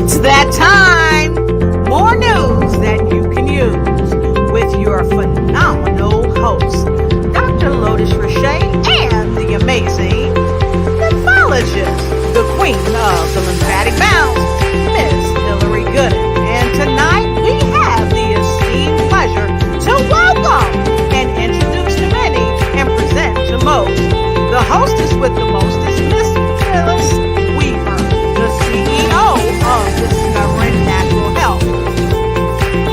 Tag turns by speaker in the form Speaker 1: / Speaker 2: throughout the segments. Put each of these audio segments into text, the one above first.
Speaker 1: It's that time. More news that you can use with your phenomenal host, Dr. Lotus Richey, and the amazing lymphologist, the queen of the lymphatic bounce, Miss Hillary Gooden. And tonight we have the esteemed pleasure to welcome and introduce to many and present to most. The hostess with the most is Miss Phyllis Weaver, the CEO of Discovering Natural Health.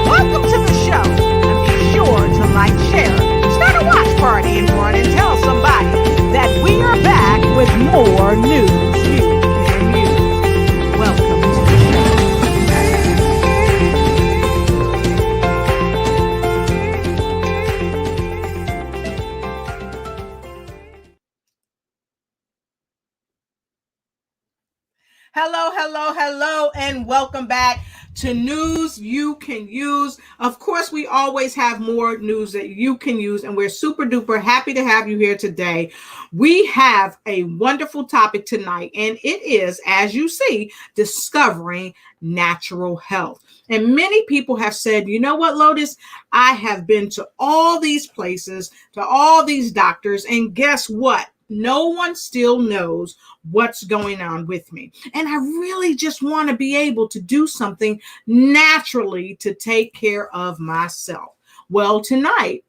Speaker 1: Welcome to the show, and be sure to like, share, start a watch party, and run and tell somebody that we are back with more news you can use. Welcome to the show. Hello, and welcome back to News You Can Use. Of course, we always have more news that you can use, and we're super duper happy to have you here today. We have a wonderful topic tonight, and it is, as you see, discovering natural health. And many people have said, you know what, Lotus? I have been to all these places, to all these doctors, and guess what? No one still knows what's going on with me. And I really just want to be able to do something naturally to take care of myself. Well, tonight,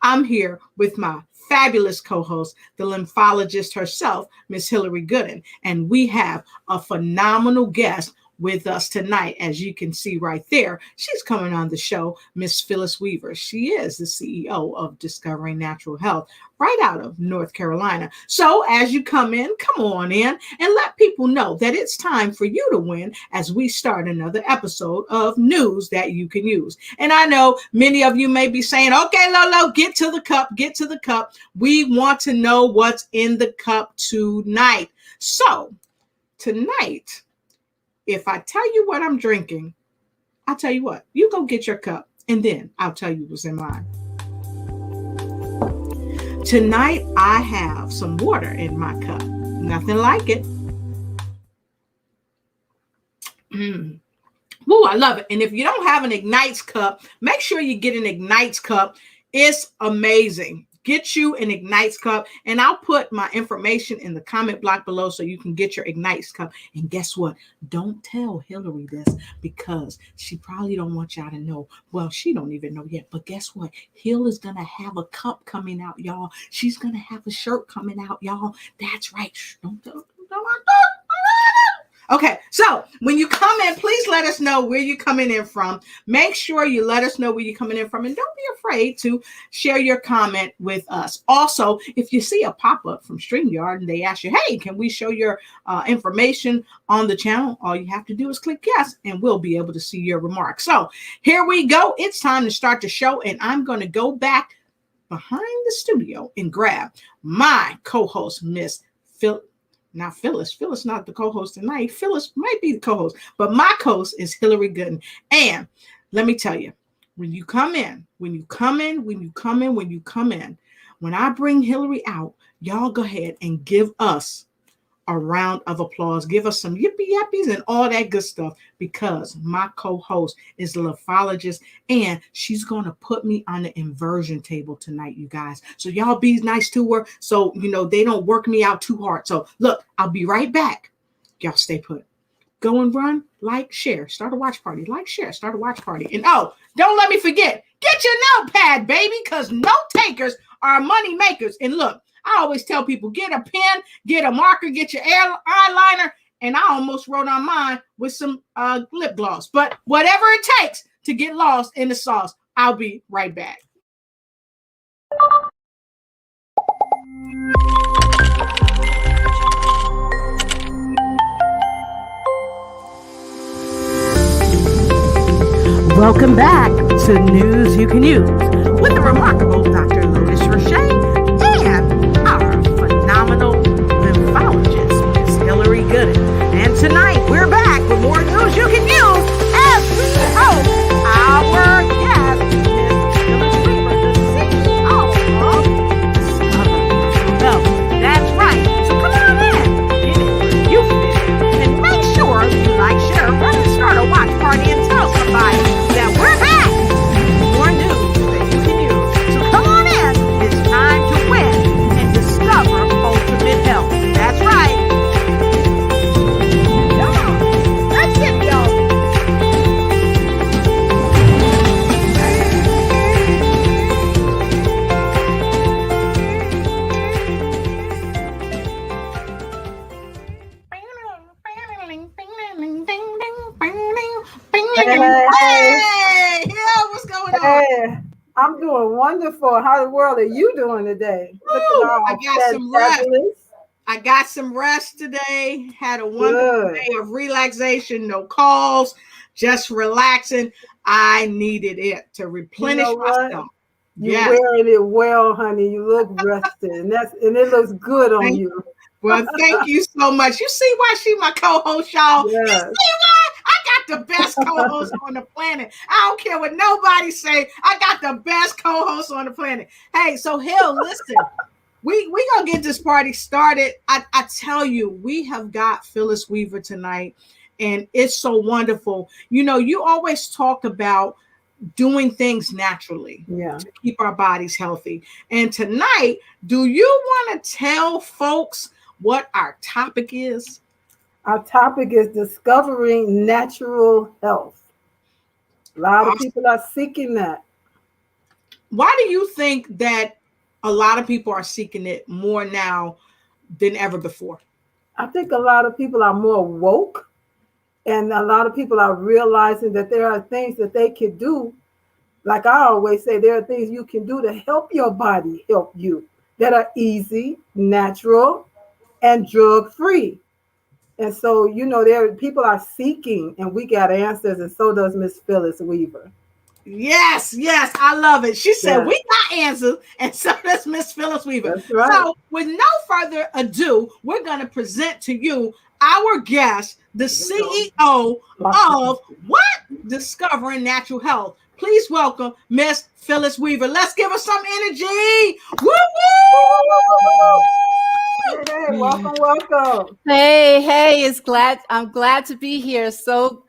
Speaker 1: I'm here with my fabulous co-host, the lymphologist herself, Miss Hillary Gooden. And we have a phenomenal guest with us tonight. As you can see right there, she's coming on the show, Miss Phyllis Weaver. She is the CEO of Discovering Natural Health right out of North Carolina. So as you come on in and let people know that it's time for you to win as we start another episode of News That You Can Use. And I know many of you may be saying, okay, Lolo, get to the cup. We want to know what's in the cup tonight. So tonight, if I tell you what I'm drinking, I'll tell you what, you go get your cup and then I'll tell you what's in mine. Tonight, I have some water in my cup. Nothing like it. Ooh, I love it. And if you don't have an Ignites cup, make sure you get an Ignites cup. It's amazing. Get you an Ignites cup, and I'll put my information in the comment block below so you can get your Ignites cup. And guess what? Don't tell Hillary this because she probably don't want y'all to know. Well, she don't even know yet. But guess what? Hill is going to have a cup coming out, y'all. She's going to have a shirt coming out, y'all. That's right. Don't tell. Okay, so when you come in, please let us know where you're coming in from. Make sure you let us know where you're coming in from, and don't be afraid to share your comment with us. Also, if you see a pop-up from StreamYard and they ask you, hey, can we show your information on the channel? All you have to do is click yes, and we'll be able to see your remarks. So here we go. It's time to start the show, and I'm going to go back behind the studio and grab my co-host, Miss Phil. Not Phyllis. Phyllis not the co-host tonight. Phyllis might be the co-host, but my co-host is Hillary Gooden. And let me tell you, when I bring Hillary out, y'all go ahead and give us a round of applause. Give us some yippee yappies and all that good stuff, because my co-host is a lymphologist and she's going to put me on the inversion table tonight, you guys. So y'all be nice to her so, they don't work me out too hard. So look, I'll be right back. Y'all stay put. Go and run, like, share, start a watch party, like, share, start a watch party. And oh, don't let me forget, get your notepad, baby, because note takers are money makers. And look, I always tell people, get a pen, get a marker, get your eyeliner. And I almost wrote on mine with some lip gloss. But whatever it takes to get lost in the sauce, I'll be right back. Welcome back to News You Can Use with the remarkable Dr. Lotus Richey and our phenomenal lymphologist, Miss Hillary Gooden. And tonight, we're back with more news you can use as we host our guest, Miss Phyllis Weaver, the CEO of Discovering Natural Health. That's right. So come on in, get it where you fit, and make sure you like, share, Hey, Hill, what's going on?
Speaker 2: Hey, I'm doing wonderful. How the world are you doing today? Looking
Speaker 1: Woo, I
Speaker 2: all
Speaker 1: got some rest.
Speaker 2: fabulous.
Speaker 1: I got some rest today. Had a wonderful
Speaker 2: Good.
Speaker 1: day of relaxation, no calls, just relaxing. I needed it to
Speaker 2: You know
Speaker 1: replenish
Speaker 2: what?
Speaker 1: myself.
Speaker 2: You
Speaker 1: Yes.
Speaker 2: wearing it well, honey. You look rested, and it looks good on
Speaker 1: Thank,
Speaker 2: you.
Speaker 1: well, thank you so much. You see why she my co-host, y'all? You
Speaker 2: Yes.
Speaker 1: see why? I got the best co-host on the planet. I don't care what nobody say. I got the best co-host on the planet. Hey, so Hill, listen. We gonna get this party started. I tell you, we have got Phyllis Weaver tonight, and it's so wonderful. You know, you always talk about doing things naturally
Speaker 2: Yeah.
Speaker 1: to keep our bodies healthy. And tonight, do you want to tell folks what our topic is?
Speaker 2: Our topic is discovering natural health. A lot of people are seeking that.
Speaker 1: Why do you think that a lot of people are seeking it more now than ever before?
Speaker 2: I think a lot of people are more woke, and a lot of people are realizing that there are things that they can do. Like I always say, there are things you can do to help your body help you that are easy, natural, and drug free. And so, there people are seeking, and we got answers, and so does Miss Phyllis Weaver.
Speaker 1: Yes, yes, I love it. She said,
Speaker 2: Yes,
Speaker 1: we got answers, and so does Miss Phyllis Weaver.
Speaker 2: that's right.
Speaker 1: So, with no further ado, we're going to present to you our guest, the CEO of what? Discovering Natural Health. Please welcome Miss Phyllis Weaver. Let's give her some energy. Woo
Speaker 2: Hey, welcome, welcome.
Speaker 3: Hey, I'm glad to be here. So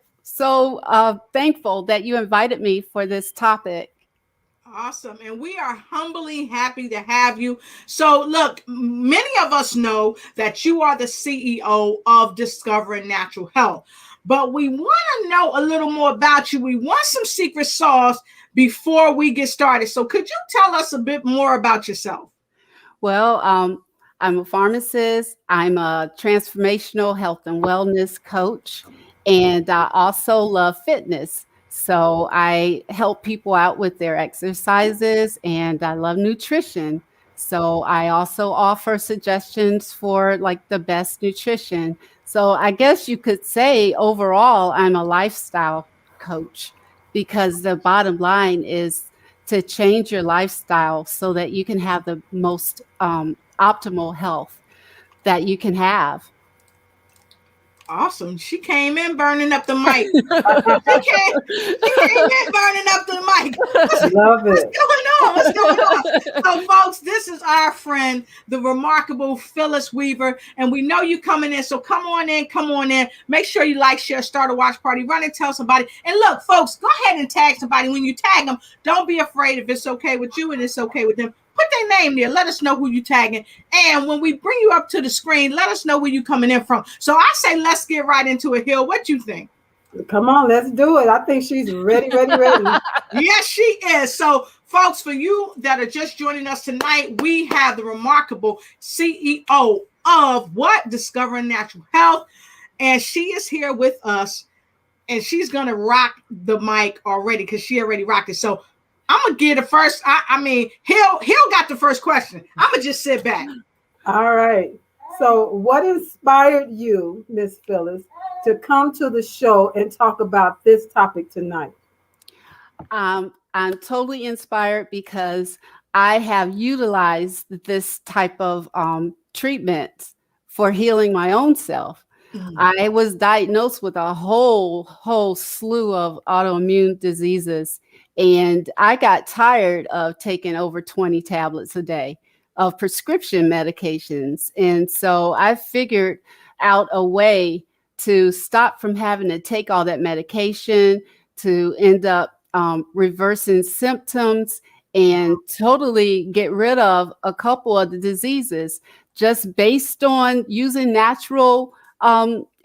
Speaker 3: thankful that you invited me for this topic.
Speaker 1: Awesome. And we are humbly happy to have you. So, look, many of us know that you are the CEO of Discovering Natural Health, but we want to know a little more about you. We want some secret sauce before we get started. So, could you tell us a bit more about yourself?
Speaker 3: Well, I'm a pharmacist. I'm a transformational health and wellness coach, and I also love fitness. So I help people out with their exercises, and I love nutrition. So I also offer suggestions for like the best nutrition. So I guess you could say overall, I'm a lifestyle coach because the bottom line is to change your lifestyle so that you can have the most optimal health that you can have.
Speaker 1: Awesome. She came in burning up the mic. She came in burning up the mic.
Speaker 2: Love
Speaker 1: What's
Speaker 2: it.
Speaker 1: going on? What's going on? So, folks, this is our friend, the remarkable Phyllis Weaver, and we know you coming in. So come on in, come on in. Make sure you like, share, start a watch party, run and tell somebody. And look, folks, go ahead and tag somebody. When you tag them, don't be afraid if it's okay with you and it's okay with them. Put their name there. Let us know who you tagging. And when we bring you up to the screen, let us know where you coming in from. So I say, let's get right into it. Hill, what you think?
Speaker 2: Come on, let's do it. I think she's ready, ready, ready.
Speaker 1: Yes, she is. So, folks, for you that are just joining us tonight, we have the remarkable CEO of what? Discovering Natural Health. And she is here with us, and she's going to rock the mic already because she already rocked it. So, I'm going to get the first. I mean, Hill got the first question. I'm going to just sit back.
Speaker 2: All right. So, what inspired you, Miss Phyllis, to come to the show and talk about this topic tonight?
Speaker 3: I'm totally inspired because I have utilized this type of treatment for healing my own self. I was diagnosed with a whole slew of autoimmune diseases, and I got tired of taking over 20 tablets a day of prescription medications. And so I figured out a way to stop from having to take all that medication, to end up reversing symptoms and totally get rid of a couple of the diseases just based on using natural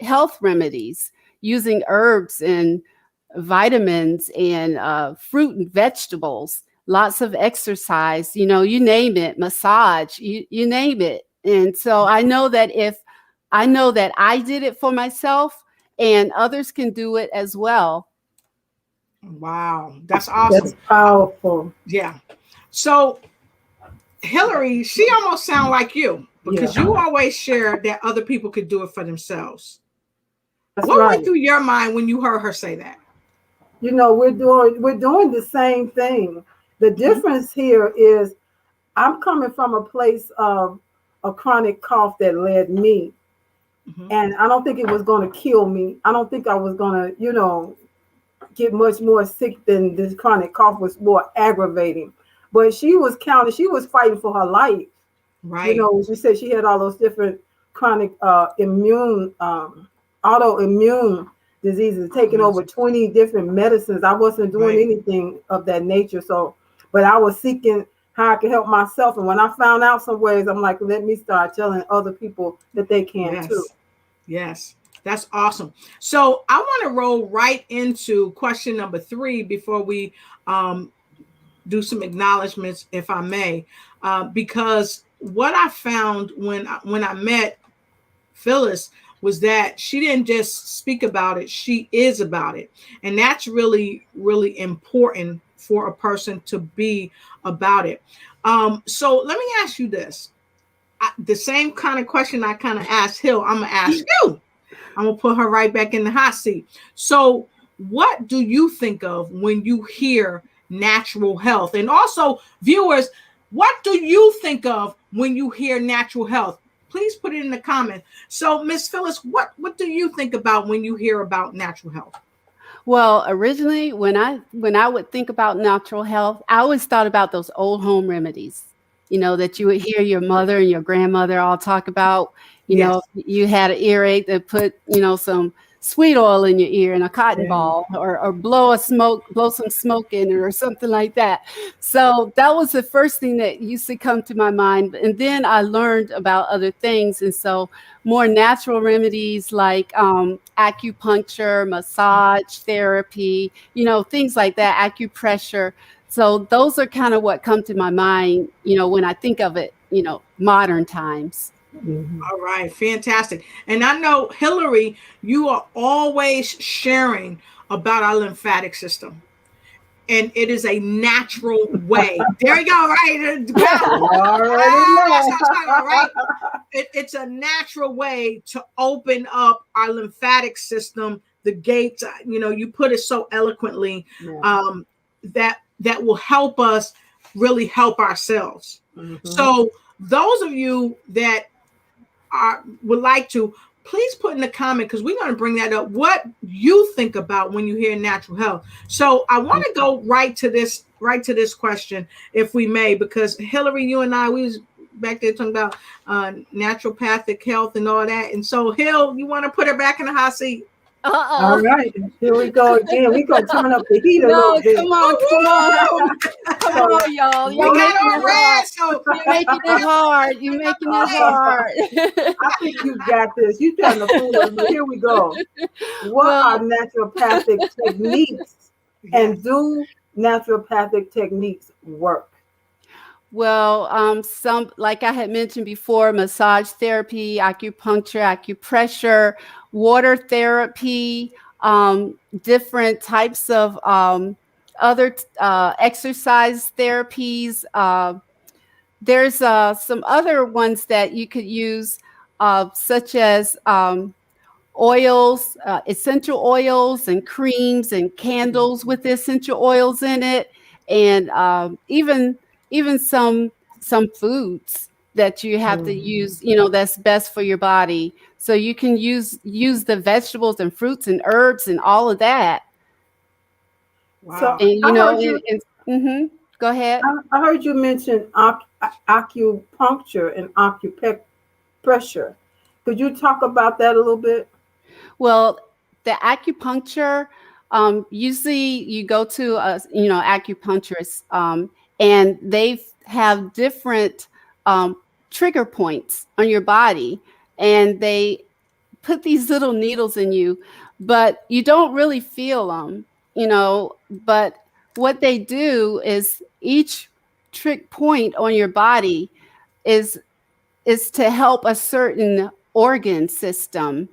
Speaker 3: health remedies, using herbs and vitamins and fruit and vegetables, lots of exercise, you name it, massage, you name it. And so I know that I did it for myself and others can do it as well.
Speaker 1: Wow, that's awesome.
Speaker 2: That's powerful.
Speaker 1: Yeah. So Hillary, she almost sound like you because
Speaker 2: Yeah.
Speaker 1: you always share that other people could do it for themselves.
Speaker 2: That's
Speaker 1: What
Speaker 2: right.
Speaker 1: went through your mind when you heard her say that?
Speaker 2: You know, we're doing the same thing. The
Speaker 1: Mhm.
Speaker 2: difference here is I'm coming from a place of a chronic cough that led me,
Speaker 1: Mhm.
Speaker 2: and I don't think it was going to kill me. I don't think I was going to, get much more sick than this chronic cough was more aggravating. But she was counting, she was fighting for her life.
Speaker 1: Right.
Speaker 2: She said she had all those different chronic autoimmune diseases,
Speaker 1: Oh,
Speaker 2: taking
Speaker 1: yes.
Speaker 2: over 20 different medicines. I wasn't doing
Speaker 1: Right.
Speaker 2: anything of that nature. So, but I was seeking how I could help myself. And when I found out some ways, I'm like, let me start telling other people that they can too.
Speaker 1: Yes. Yes. That's awesome. So I want to roll right into question number 3 before we um, do some acknowledgments, if I may, because what I found when I met Phyllis was that she didn't just speak about it, she is about it. And that's really, really important for a person to be about it. So let me ask you this. The same kind of question I kind of asked Hill, I'm going to ask you. I'm going to put her right back in the hot seat. So, what do you think of when you hear natural health? And also, viewers, what do you think of when you hear natural health? Please put it in the comments. So, Miss Phyllis, what do you think about when you hear about natural health?
Speaker 3: Well, originally, when I would think about natural health, I always thought about those old home remedies, that you would hear your mother and your grandmother all talk about.
Speaker 1: Yes.
Speaker 3: You had an earache that put, some sweet oil in your ear and a cotton
Speaker 2: Yeah.
Speaker 3: ball, or blow some smoke in it or something like that. So that was the first thing that used to come to my mind. And then I learned about other things. And so more natural remedies like acupuncture, massage therapy, things like that, acupressure. So those are kind of what come to my mind, when I think of it, modern times.
Speaker 2: Mhm.
Speaker 1: All right, fantastic. And I know, Hillary, you are always sharing about our lymphatic system. And it is a natural way. There you go, right? Go.
Speaker 2: You already
Speaker 1: That's
Speaker 2: know.
Speaker 1: what I'm talking about, right? It's a natural way to open up our lymphatic system, the gates. You put it so eloquently,
Speaker 2: Yeah.
Speaker 1: um, that will help us really help ourselves.
Speaker 2: Hmm.
Speaker 1: So those of you that would like to, please put in the comment because we're going to bring that up. What you think about when you hear natural health. So I want to go right to this question, if we may, because Hillary, you and I, we was back there talking about naturopathic health and all that. And so, Hill, you want to put her back in the hot seat?
Speaker 2: All
Speaker 3: Uh-oh.
Speaker 2: right, here we go again. We're going to turn up the heat a little
Speaker 3: No,
Speaker 2: bit.
Speaker 3: come on, come on, come
Speaker 2: So,
Speaker 3: on, y'all.
Speaker 1: We
Speaker 3: Y'all
Speaker 2: what,
Speaker 1: got
Speaker 3: making
Speaker 1: on
Speaker 3: it hard.
Speaker 1: red, so
Speaker 3: You're making it hard. You're making it hard.
Speaker 2: I think you got this. You trying to fool us, but here we go. What are
Speaker 3: Well,
Speaker 2: naturopathic techniques,
Speaker 1: yes.
Speaker 2: and do naturopathic techniques work?
Speaker 3: some, like I had mentioned before, massage therapy, acupuncture, acupressure, water therapy, different types of other exercise therapies. There's some other ones that you could use, such as oils, essential oils and creams and candles with essential oils in it, and even some foods that you have to
Speaker 2: Mhm.
Speaker 3: use, that's best for your body. So you can use the vegetables and fruits and herbs and all of that.
Speaker 2: So
Speaker 1: Wow.
Speaker 3: And
Speaker 2: I heard you.
Speaker 3: go ahead.
Speaker 2: I heard you mention acupuncture and acupressure. Could you talk about that a little bit?
Speaker 3: Well, the acupuncture, usually you go to a acupuncturist, and they have different trigger points on your body, and they put these little needles in you, but you don't really feel them, But what they do is each trick point on your body is to help a certain organ system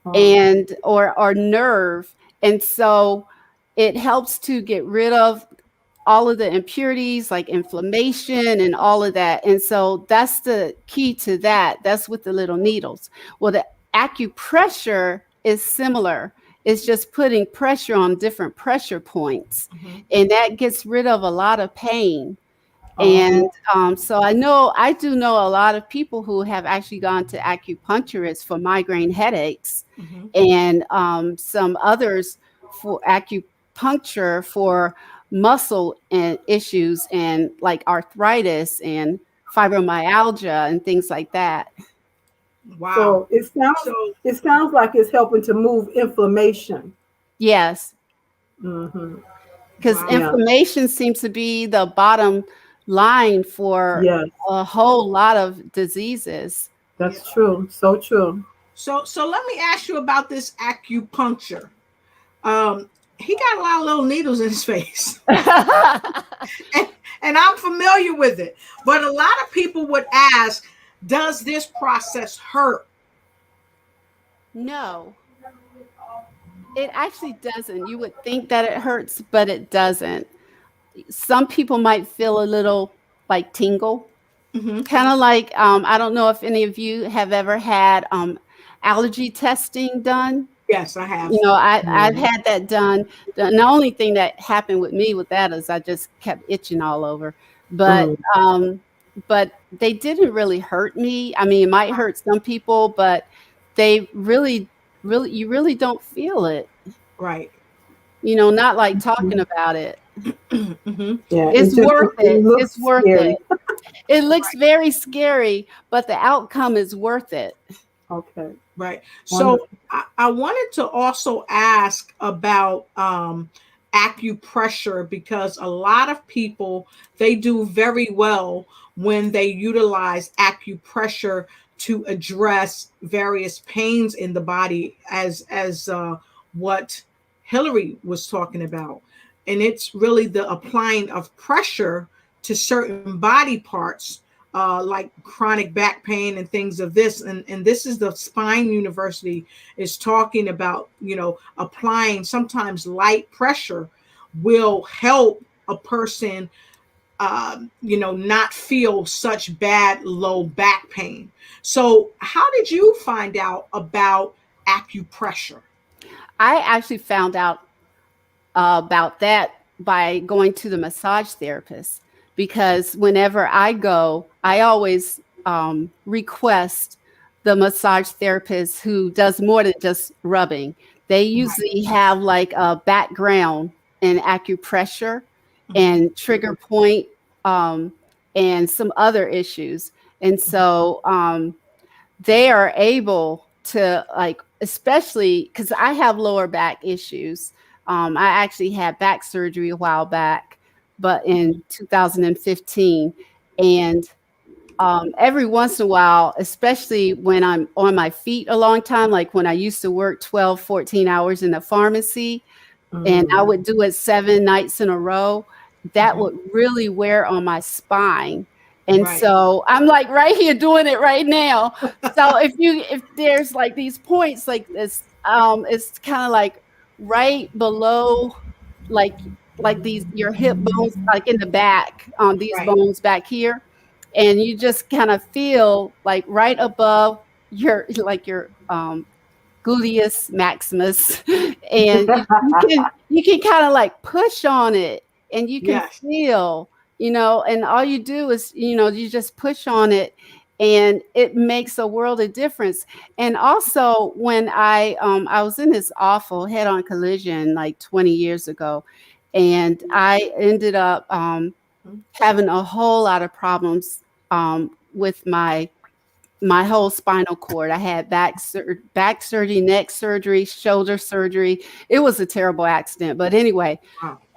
Speaker 2: Oh,
Speaker 3: and or nerve. And so it helps to get rid of all of the impurities like inflammation and all of that. And so that's the key to that. That's with the little needles. Well, the acupressure is similar. It's just putting pressure on different pressure points. And that gets rid of a lot of pain. And so I do know a lot of people who have actually gone to acupuncturists for migraine headaches, and some others for acupuncture for muscle and issues and like arthritis and fibromyalgia and things like that.
Speaker 1: Wow.
Speaker 2: So it sounds like it's helping to move inflammation.
Speaker 3: Yes,
Speaker 2: Mm-hmm.
Speaker 3: because
Speaker 1: Wow.
Speaker 3: inflammation seems to be the bottom line for
Speaker 2: Yes,
Speaker 3: a whole lot of diseases.
Speaker 2: that's true. So true.
Speaker 1: So let me ask you about this acupuncture. He got a lot of little needles in his face. And I'm familiar with it. But a lot of people would ask, does this process hurt?
Speaker 3: No, it actually doesn't. You would think that it hurts, but it doesn't. Some people might feel a little like tingle, kind of like I don't know if any of you have ever had allergy testing done.
Speaker 1: Yes, I have.
Speaker 3: You know, I've had that done. The only thing that happened with me with that is I just kept itching all over. But but they didn't really hurt me. I mean, it might hurt some people, but they really you really don't feel it.
Speaker 1: Right.
Speaker 3: You know, not like talking about it.
Speaker 2: Yeah,
Speaker 3: It's worth
Speaker 2: it
Speaker 3: it.
Speaker 2: looks
Speaker 3: It's worth
Speaker 2: scary.
Speaker 3: it. It looks very scary, but the outcome is worth it.
Speaker 2: Okay.
Speaker 1: Right. So I wanted to also ask about acupressure, because a lot of people, they do very well when they utilize acupressure to address various pains in the body, as what Hillary was talking about. And it's really the applying of pressure to certain body parts, like chronic back pain and things of this. And this is the Spine University is talking about, applying sometimes light pressure will help a person, not feel such bad low back pain. So how did you find out about acupressure?
Speaker 3: I actually found out about that by going to the massage therapist, because whenever I go, I always request the massage therapist who does more than just rubbing. They usually have like a background in acupressure and trigger point, and some other issues. And so they are able to, like, especially because I have lower back issues. I actually had back surgery a while back, but in 2015. And every once in a while, especially when I'm on my feet a long time, like when I used to work 12, 14 hours in the pharmacy, and I would do it 7 nights in a row, that would really wear on my spine. And
Speaker 1: Right.
Speaker 3: so I'm like right here doing it right now. So if there's like these points like this, it's kind of like right below, like these your hip bones, like in the back, these
Speaker 1: Right.
Speaker 3: bones back here, and you just kind of feel like right above your gluteus maximus, and you can kind of like push on it, and you can
Speaker 1: Yes.
Speaker 3: feel, and all you do is, you just push on it, and it makes a world of difference. And also, when I was in this awful head-on collision like 20 years ago, and I ended up having a whole lot of problems with my whole spinal cord. I had back surgery, neck surgery, shoulder surgery. It was a terrible accident. But anyway,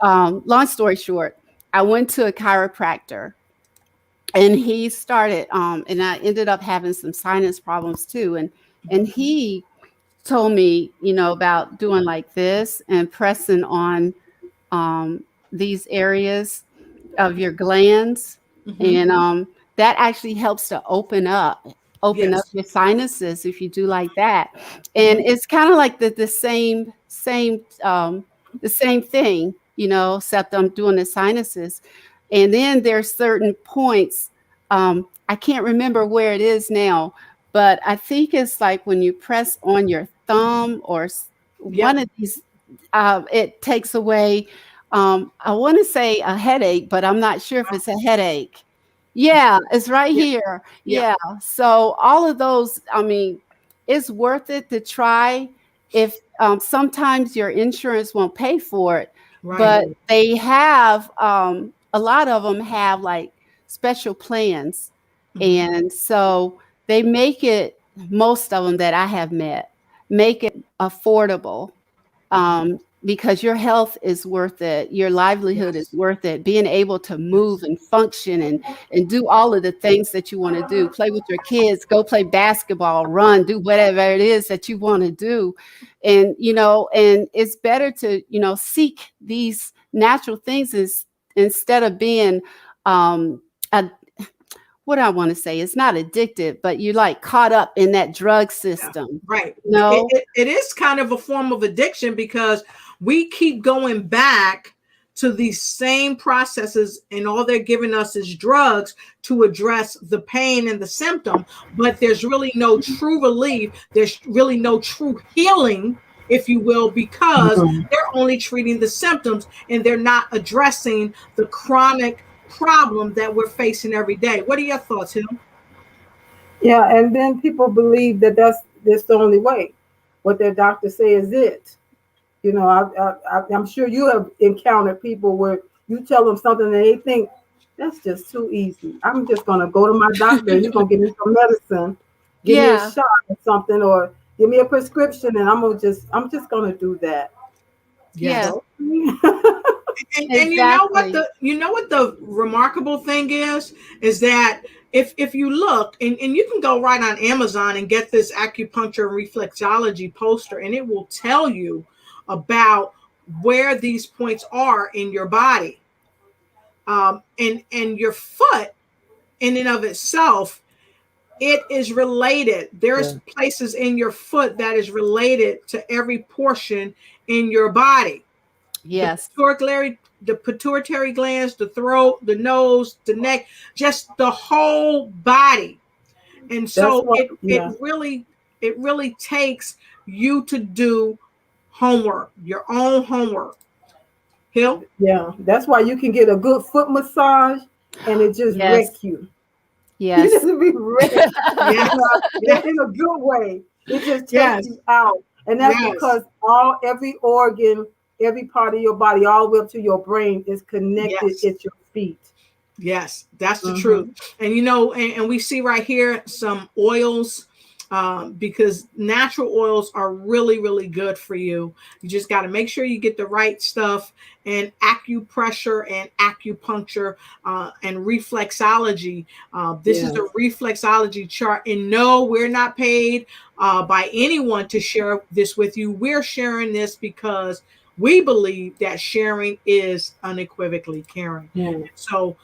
Speaker 1: Wow.
Speaker 3: long story short, I went to a chiropractor, and he started, and I ended up having some sinus problems too. And he told me, about doing like this and pressing on these areas of your glands. And that actually helps to open up
Speaker 1: Yes.
Speaker 3: your sinuses if you do like that. And it's kind of like the same the same thing, except I'm doing the sinuses. And then there's certain points. I can't remember where it is now, but I think it's like when you press on your thumb or one of these, it takes away, I want to say a headache, but I'm not sure if it's a headache. Yeah, it's right here. Yeah. So all of those, I mean, it's worth it to try. If sometimes your insurance won't pay for it, but they have, a lot of them have like special plans. And so they make it, most of them that I have met, make it affordable, because your health is worth it. Your livelihood is worth it. Being able to move and function and do all of the things that you want to do, play with your kids, go play basketball, run, do whatever it is that you want to do. And, and it's better to, seek these natural things instead of being, what I want to say, it's not addictive, but you're like caught up in that drug system.
Speaker 1: Right.
Speaker 3: No,
Speaker 1: it is kind of a form of addiction because we keep going back to these same processes, and all they're giving us is drugs to address the pain and the symptom. But there's really no true relief. There's really no true healing, if you will, because they're only treating the symptoms and they're not addressing the chronic problem that we're facing every day. What are your thoughts, Hill?
Speaker 2: Yeah, and then people believe that that's the only way. What their doctor says is it. I'm sure you have encountered people where you tell them something and they think that's just too easy. I'm just gonna go to my doctor and he's gonna give me some medicine, give me a shot or something, or give me a prescription, and I'm just gonna do that.
Speaker 3: Yeah.
Speaker 1: And you know what the remarkable thing is that if you look, and you can go right on Amazon and get this acupuncture and reflexology poster, and it will tell you about where these points are in your body, and your foot in and of itself, it is related. There's places in your foot that is related to every portion in your body.
Speaker 3: Yes.
Speaker 1: The pituitary glands, the throat, the nose, the neck, just the whole body. And so it really takes you to do homework, your own homework. Hill?
Speaker 2: Yeah, that's why you can get a good foot massage and it just wreck you.
Speaker 3: Yes.
Speaker 2: You just be wrecked. In a good way. It just takes you out. And that's because every organ, every part of your body, all the way up to your brain, is connected at your feet.
Speaker 1: Yes, that's the truth. And and we see right here some oils, because natural oils are really, really good for you. You just got to make sure you get the right stuff. And acupressure and acupuncture and reflexology. This is a reflexology chart. And no, we're not paid by anyone to share this with you. We're sharing this because we believe that sharing is unequivocally caring. So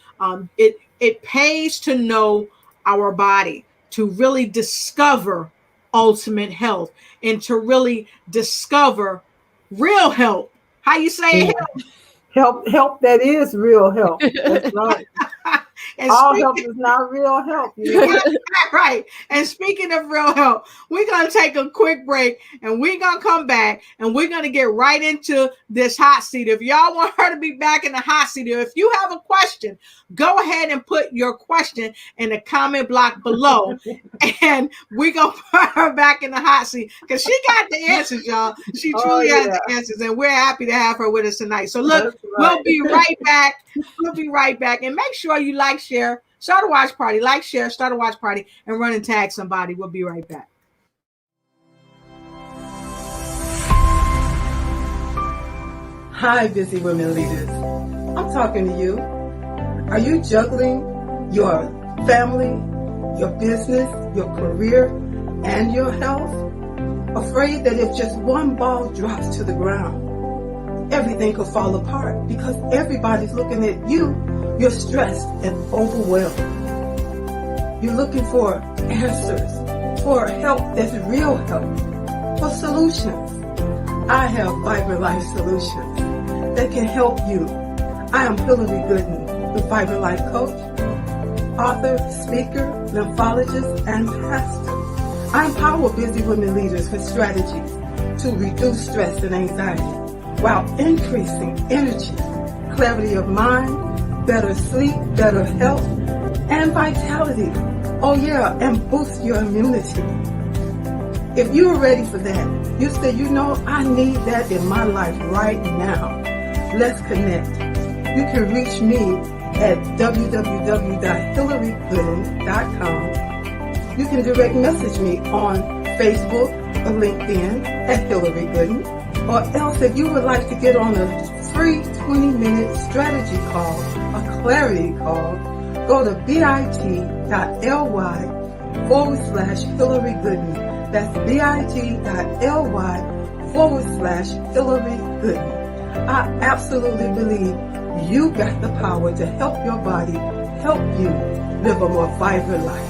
Speaker 1: it pays to know our body, to really discover ultimate health, and to really discover real health. How you say it?
Speaker 2: Help that is real help. That's right. All help is not real help.
Speaker 1: Right. And speaking of real help, we're going to take a quick break and we're going to come back and we're going to get right into this hot seat. If y'all want her to be back in the hot seat, or if you have a question, go ahead and put your question in the comment block below and we're going to put her back in the hot seat because she got the answers, y'all. She truly has the answers, and we're happy to have her with us tonight. So look, we'll be right back. We'll be right back. And make sure you like, share, start a watch party, like, share, start a watch party, and run and tag somebody. We'll be right back.
Speaker 4: Hi, busy women leaders. I'm talking to you. Are you juggling your family, your business, your career, and your health? Afraid that if just one ball drops to the ground, everything could fall apart because everybody's looking at you. You're stressed and overwhelmed. You're looking for answers, for help that's real help, for solutions. I have Vibrant Life Solutions. that can help you. I am Hillary Gooden, the Fiber Life Coach, author, speaker, lymphologist, and pastor. I empower busy women leaders with strategies to reduce stress and anxiety while increasing energy, clarity of mind, better sleep, better health, and vitality. Oh yeah, and boost your immunity. If you're ready for that, you say, I need that in my life right now. Let's connect. You can reach me at www.hillarygooden.com. You can direct message me on Facebook or LinkedIn at Hillary Gooden. Or else if you would like to get on a free 20-minute strategy call, a clarity call, go to bit.ly/Hillary Gooden. That's bit.ly/Hillary Gooden. I absolutely believe you got the power to help your body, help you live a more vibrant life.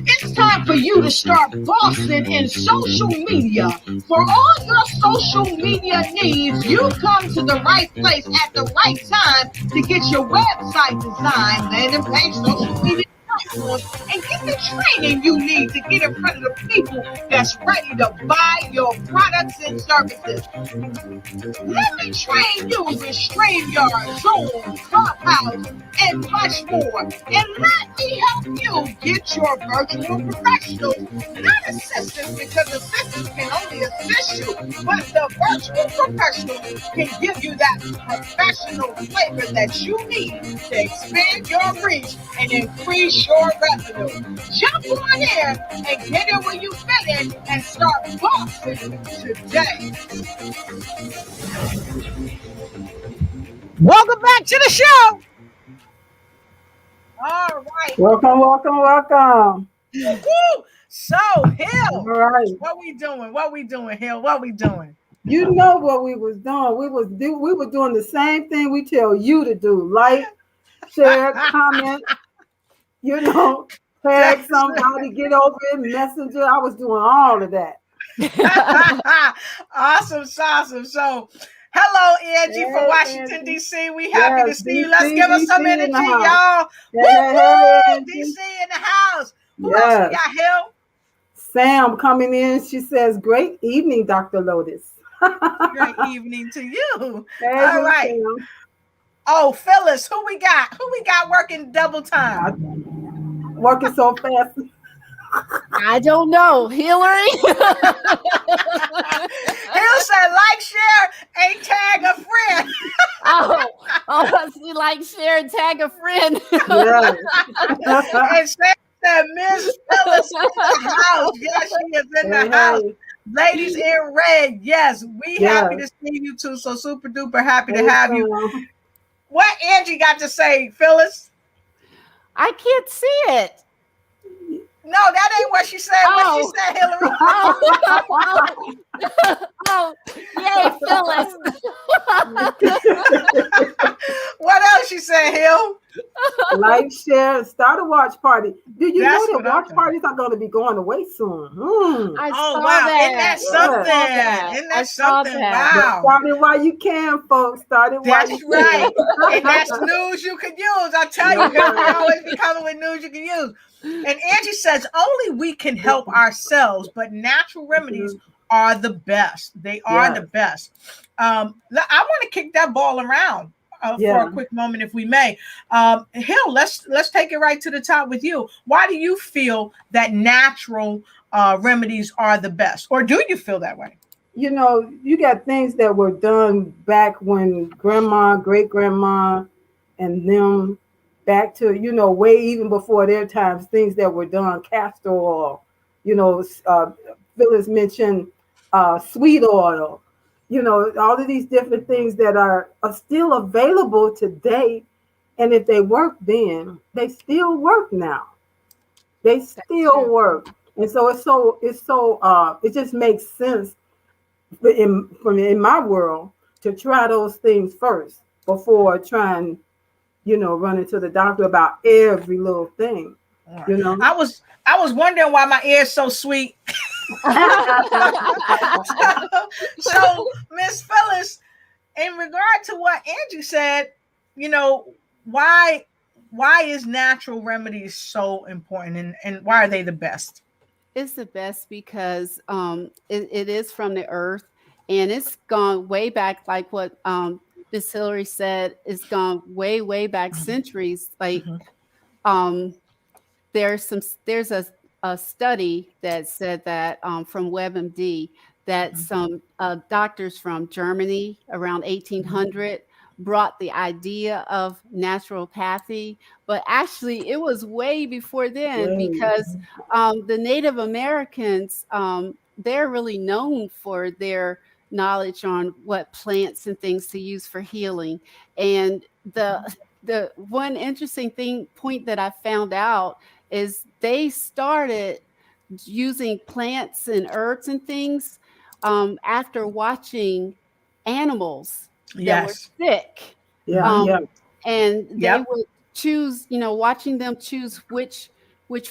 Speaker 1: It's time for you to start bossing in social media. For all your social media needs, you come to the right place at the right time to get your website designed, landing page, social media platforms, and get the training you need to get in front of the people that's ready to buy your products and services. Let me train you with StreamYard, Zoom, Clubhouse, and much more. And let me help you get your virtual professionals, not assistants, because assistants can only assist you, but the virtual professional can give you that professional flavor that you need to expand your reach and increase your revenue. Jump on in and get in where you fit in and start bossing today. Welcome back to the show. All right.
Speaker 2: Welcome.
Speaker 1: Woo-hoo. So, Hill,
Speaker 2: All right.
Speaker 1: what we doing, Hill? What we doing?
Speaker 2: You know what we was doing. We were doing the same thing we tell you to do. Like, share, comment, tag somebody, get over it, messenger. I was doing all of that.
Speaker 1: Awesome. So, hello, Angie from Washington,
Speaker 2: Angie.
Speaker 1: D.C. We happy to see you. Let's give us some energy, y'all.
Speaker 2: Hey,
Speaker 1: D.C. in the house. Who
Speaker 2: Yes.
Speaker 1: else we got, Hill?
Speaker 2: Sam coming in. She says, "Great evening, Dr. Lotus."
Speaker 1: Great evening to you.
Speaker 2: Hey,
Speaker 1: all right.
Speaker 2: Sam.
Speaker 1: Oh, Phyllis, who we got? Who we got working double time?
Speaker 2: Working so fast.
Speaker 3: I don't know. Hillary?
Speaker 1: Hill said, like, share, and tag a friend.
Speaker 3: Oh, she like, share, and tag a friend.
Speaker 2: Yes.
Speaker 1: And Sam said, Miss Phyllis in the house. Yes, she is in the house. Ladies in red, yes, we happy to see you too. So super duper happy to have you. What Angie got to say, Phyllis?
Speaker 3: I can't see it.
Speaker 1: No, that ain't what she said. What she said, Hillary?
Speaker 3: Yay, Phyllis.
Speaker 1: What else she said, Hill?
Speaker 2: Like, share, start a watch party. Do you know that watch parties are going to be going away soon?
Speaker 3: I saw
Speaker 1: wow.
Speaker 3: that.
Speaker 1: Isn't that something? Isn't that something? Wow.
Speaker 2: Start it while you can, folks. Start it while you can.
Speaker 1: That's right. And that's news you can use. I tell you, Hillary always be coming with news you can use. And Angie says, only we can help ourselves, but natural remedies are the best. They are the best. I want to kick that ball around for a quick moment, if we may. Hill, let's take it right to the top with you. Why do you feel that natural remedies are the best? Or do you feel that way?
Speaker 2: You know, you got things that were done back when grandma, great-grandma, and them back to, way even before their times, things that were done, castor oil, Phyllis mentioned sweet oil, all of these different things that are still available today. And if they work then, they still work now. They still work. And so it just makes sense in my world to try those things first before trying, running to the doctor about every little thing.
Speaker 1: I was wondering why my ear is so sweet. So Miss Phyllis, in regard to what Angie said, why is natural remedies so important, and why are they the best?
Speaker 3: It's the best because it is from the earth, and it's gone way back, like what Miss Hillary said. It's gone way back centuries. Like there's a study that said that from WebMD that some doctors from Germany around 1800 brought the idea of naturopathy, but actually it was way before then, because the Native Americans, they're really known for their knowledge on what plants and things to use for healing. And the one interesting point that I found out is they started using plants and herbs and things after watching animals that were sick. And they would choose, watching them choose which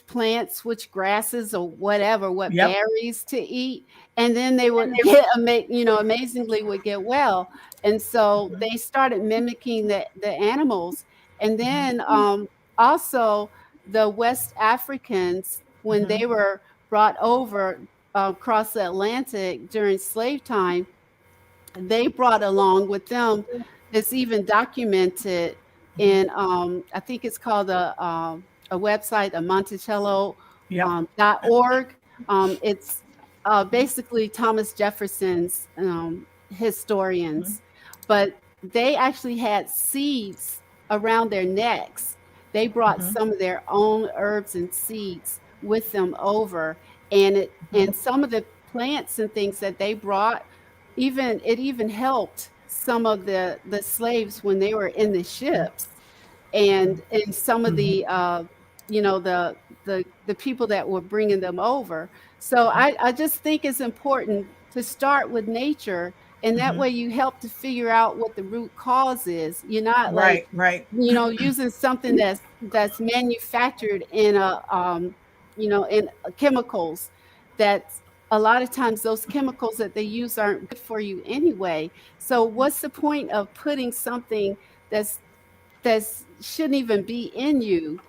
Speaker 3: plants, which grasses or whatever, what berries to eat. And then they would get, amazingly would get well. And so they started mimicking the animals. And then also the West Africans, when they were brought over across the Atlantic during slave time, they brought along with them, it's even documented in I think it's called a website, a Monticello.org. It's basically Thomas Jefferson's historians, but they actually had seeds around their necks. They brought some of their own herbs and seeds with them over, and some of the plants and things that they brought, it even helped some of the slaves when they were in the ships, and some of the the people that were bringing them over. So I just think it's important to start with nature, and that way you help to figure out what the root cause is. You're not using something that's manufactured in in chemicals. That's a lot of times those chemicals that they use aren't good for you anyway. So what's the point of putting something that shouldn't even be in you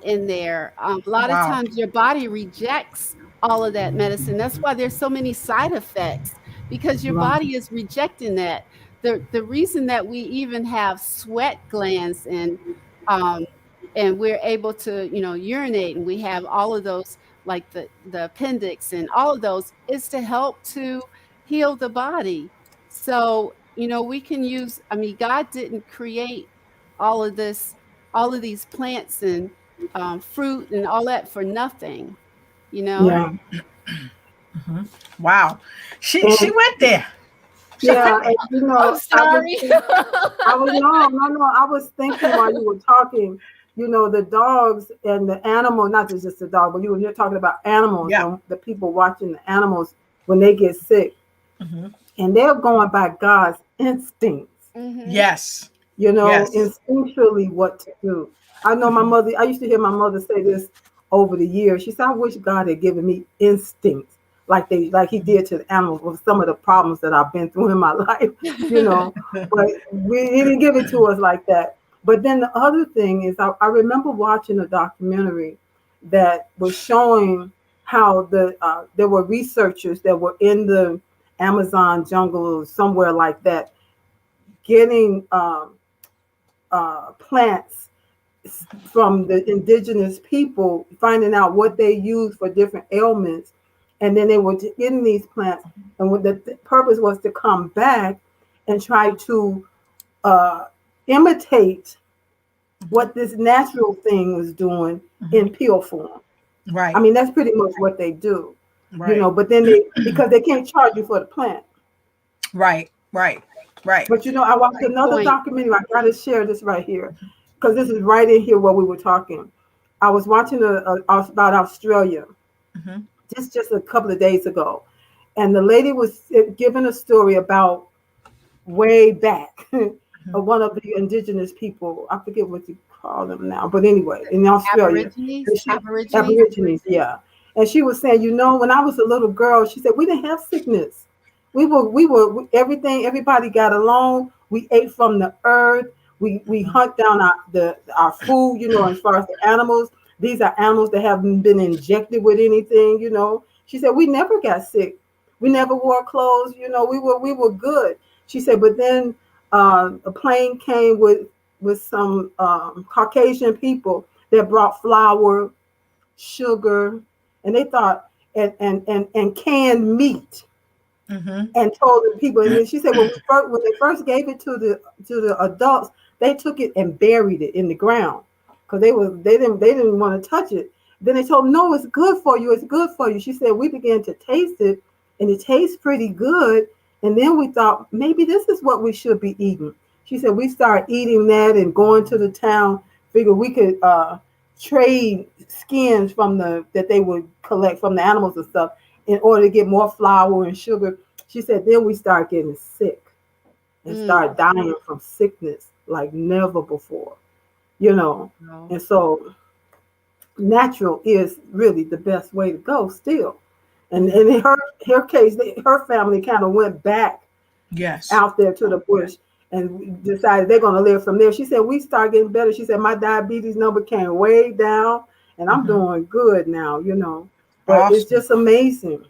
Speaker 3: in there? A lot of times your body rejects all of that medicine. That's why there's so many side effects, because your body is rejecting that. The reason that we even have sweat glands and we're able to urinate, and we have all of those, like the appendix and all of those, is to help to heal the body. So we can use, God didn't create all of these plants and fruit and all that for nothing.
Speaker 1: Wow, she went there.
Speaker 2: And,
Speaker 3: I'm sorry.
Speaker 2: I was thinking while you were talking, the dogs and the animal, not just the dog, but you're talking about animals, and the people watching the animals when they get sick, and they're going by God's instincts.
Speaker 1: Yes.
Speaker 2: Instinctually what to do. I know my mother, I used to hear my mother say this over the years. She said, I wish God had given me instincts like he did to the animals with some of the problems that I've been through in my life, but he didn't give it to us like that. But then the other thing is, I remember watching a documentary that was showing how there were researchers that were in the Amazon jungle or somewhere like that, getting plants from the indigenous people, finding out what they use for different ailments. And then they were getting these plants, and what the purpose was to come back and try to imitate what this natural thing was doing in pill form.
Speaker 1: Right.
Speaker 2: I mean, that's pretty much what they do. But then because they can't charge you for the plant. Right.
Speaker 1: But
Speaker 2: I watched another documentary. I got to share this right here, because this is right in here where we were talking. I was watching about Australia just a couple of days ago, and the lady was giving a story about way back. One of the indigenous people. I forget what you call them now, but anyway, in Australia,
Speaker 3: Aborigines,
Speaker 2: and
Speaker 3: aborigines.
Speaker 2: Aborigines, yeah. And she was saying, when I was a little girl, she said we didn't have sickness. Everything. Everybody got along. We ate from the earth. We hunt down our food. As far as the animals, these are animals that haven't been injected with anything. She said we never got sick. We never wore clothes. We were good. She said, but then a plane came with some Caucasian people that brought flour, sugar, and they thought and canned meat, and told the people. And then she said, when they first gave it to the adults, they took it and buried it in the ground because they didn't want to touch it. Then they told them, no, it's good for you. It's good for you. She said we began to taste it, and it tastes pretty good. And then we thought maybe this is what we should be eating. She said we started eating that and going to the town. Figured we could trade skins that they would collect from the animals and stuff in order to get more flour and sugar. She said then we start getting sick and start dying from sickness like never before.
Speaker 3: No.
Speaker 2: And so natural is really the best way to go still. And in her case, her family kind of went back out there to the bush and decided they're going to live from there. She said, we start getting better. She said, my diabetes number came way down and I'm doing good now, but
Speaker 1: Awesome.
Speaker 2: It's just amazing.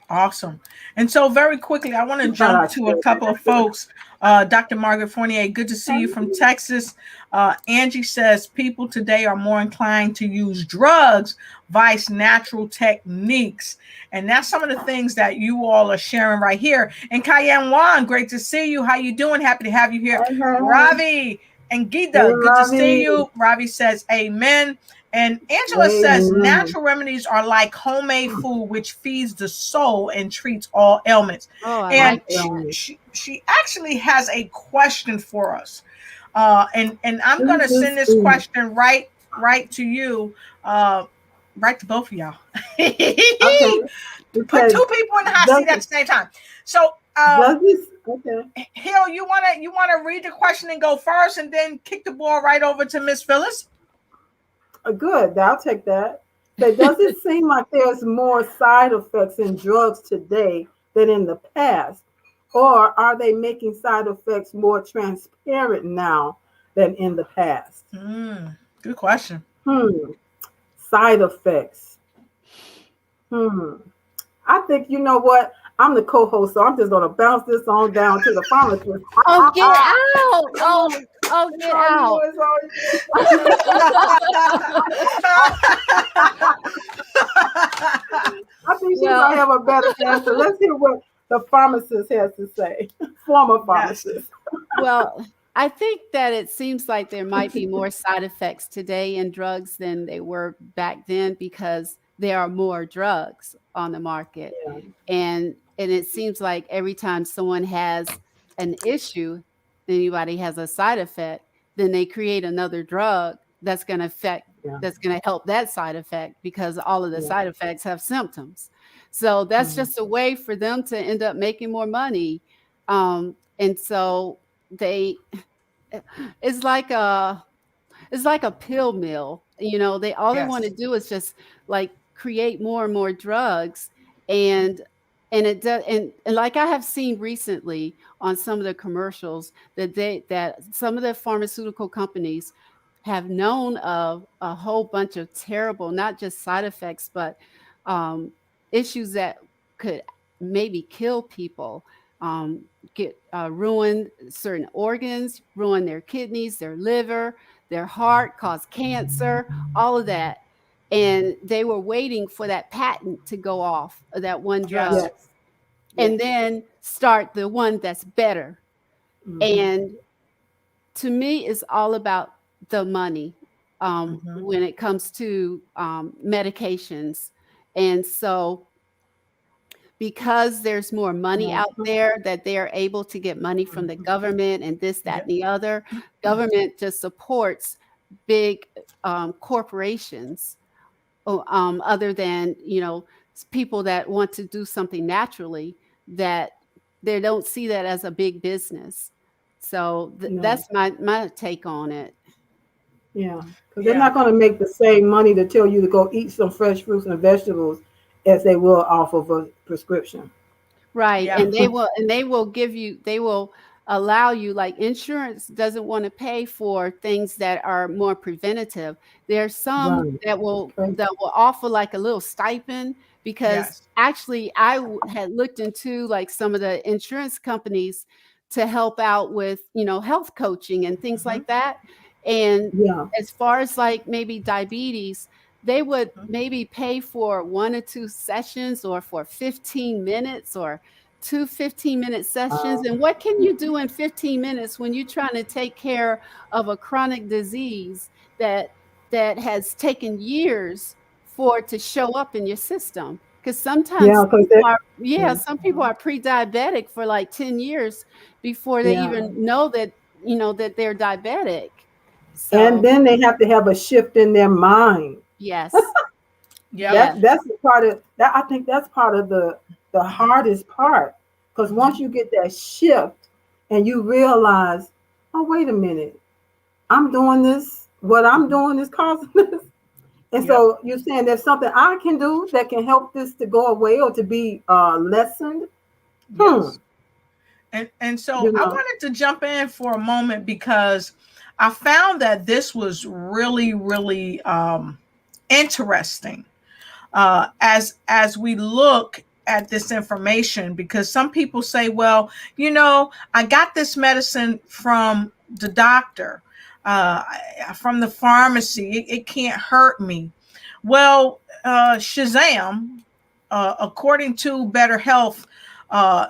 Speaker 1: Awesome. And so very quickly, I want to jump to a couple of folks. Dr. Margaret Fournier, good to see you from Texas. Angie says people today are more inclined to use drugs vice natural techniques. And that's some of the things that you all are sharing right here. And Cayenne Wan, great to see you. How you doing? Happy to have you here. Ravi and Gita, good to see you. Ravi says amen. And Angela says natural remedies are like homemade food, which feeds the soul and treats all ailments.
Speaker 3: Oh, I
Speaker 1: and
Speaker 3: like
Speaker 1: she actually has a question for us. And I'm going to send this question right to you, right to both of y'all.
Speaker 2: Okay.
Speaker 1: Put two people in the hot seat at the same time. So, Hill, you wanna read the question and go first, and then kick the ball right over to Miss Phyllis?
Speaker 2: Good, I'll take that. But does it seem like there's more side effects in drugs today than in the past? Or are they making side effects more transparent now than in the past?
Speaker 1: Good question.
Speaker 2: Side effects. I think, you know what? I'm the co-host, so I'm just going to bounce this on down to the pharmacist.
Speaker 3: Oh, get out! Oh, get out!
Speaker 2: I think she's going to have a better answer. Let's hear what the pharmacist has to say. Former pharmacist.
Speaker 3: Well, I think that it seems like there might be more side effects today in drugs than they were back then because there are more drugs on the market.
Speaker 2: Yeah.
Speaker 3: And it seems like every time someone has an issue, anybody has a side effect, then they create another drug that's going to that's going to help that side effect because all of the side effects have symptoms. So that's just a way for them to end up making more money. And so it's like a pill mill. They want to do is just like create more and more drugs, and it does. And like I have seen recently on some of the commercials that some of the pharmaceutical companies have known of a whole bunch of terrible, not just side effects, but issues that could maybe kill people, ruin certain organs, ruin their kidneys, their liver, their heart, cause cancer, all of that. And they were waiting for that patent to go off of that one drug and then start the one that's better. And to me, it's all about the money when it comes to medications. And so because there's more money out there that they're able to get money from the government and this, that, and the other, government just supports big corporations other than, people that want to do something naturally that they don't see that as a big business. So
Speaker 2: No.
Speaker 3: that's my take on it.
Speaker 2: Yeah, because they're not going to make the same money to tell you to go eat some fresh fruits and vegetables as they will off of a prescription.
Speaker 3: Right.
Speaker 1: Yeah.
Speaker 3: And they will give you, they will allow you, like insurance doesn't want to pay for things that are more preventative. There's some
Speaker 2: Right. Okay.
Speaker 3: that will offer like a little stipend, because
Speaker 1: Yes.
Speaker 3: actually had looked into like some of the insurance companies to help out with, health coaching and things
Speaker 1: Mhm.
Speaker 3: like that. And
Speaker 2: Yeah.
Speaker 3: as far as like maybe diabetes, they would maybe pay for 1 or 2 sessions, or for 15 minutes, or two 15-minute sessions. And what can you do in 15 minutes when you're trying to take care of a chronic disease that has taken years for it to show up in your system? Because
Speaker 2: Yeah,
Speaker 3: sometimes
Speaker 2: because
Speaker 3: people are,
Speaker 2: yeah,
Speaker 3: some people are pre-diabetic for like 10 years before they
Speaker 2: yeah,
Speaker 3: even know that, that they're diabetic.
Speaker 2: and
Speaker 3: So,
Speaker 2: then they have to have a shift in their mind.
Speaker 3: yes.
Speaker 1: Yep.
Speaker 3: Yes.
Speaker 2: That's the part of that. I think that's part of the hardest part, because once you get that shift and you realize, oh, wait a minute, I'm doing this. What I'm doing is causing this. And
Speaker 1: Yep.
Speaker 2: so you're saying there's something I can do that can help this to go away or to be lessened. Hmm.
Speaker 1: Yes. And so
Speaker 2: You
Speaker 1: I
Speaker 2: know.
Speaker 1: wanted to jump in for a moment because I found that this was really, really interesting as we look at this information, because some people say, well, I got this medicine from the doctor, uh, from the pharmacy. It can't hurt me. Well, Shazam, according to Better Health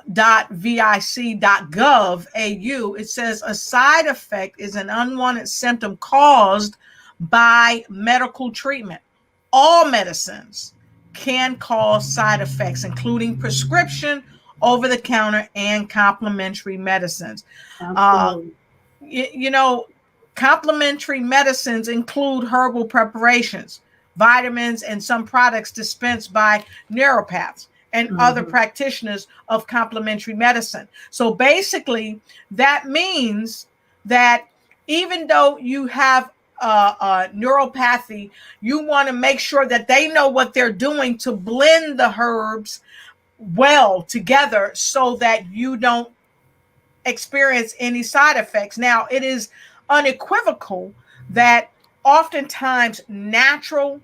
Speaker 1: .vic.gov au, it says a side effect is an unwanted symptom caused by medical treatment. All medicines can cause side effects, including prescription, over the counter, and complementary medicines. Uh,
Speaker 2: Absolutely.
Speaker 1: you know, complementary medicines include herbal preparations, vitamins, and some products dispensed by neuropaths and other
Speaker 2: Mm-hmm.
Speaker 1: practitioners of complementary medicine. So basically, that means that even though you have neuropathy, you want to make sure that they know what they're doing to blend the herbs well together so that you don't experience any side effects. Now, it is unequivocal that oftentimes natural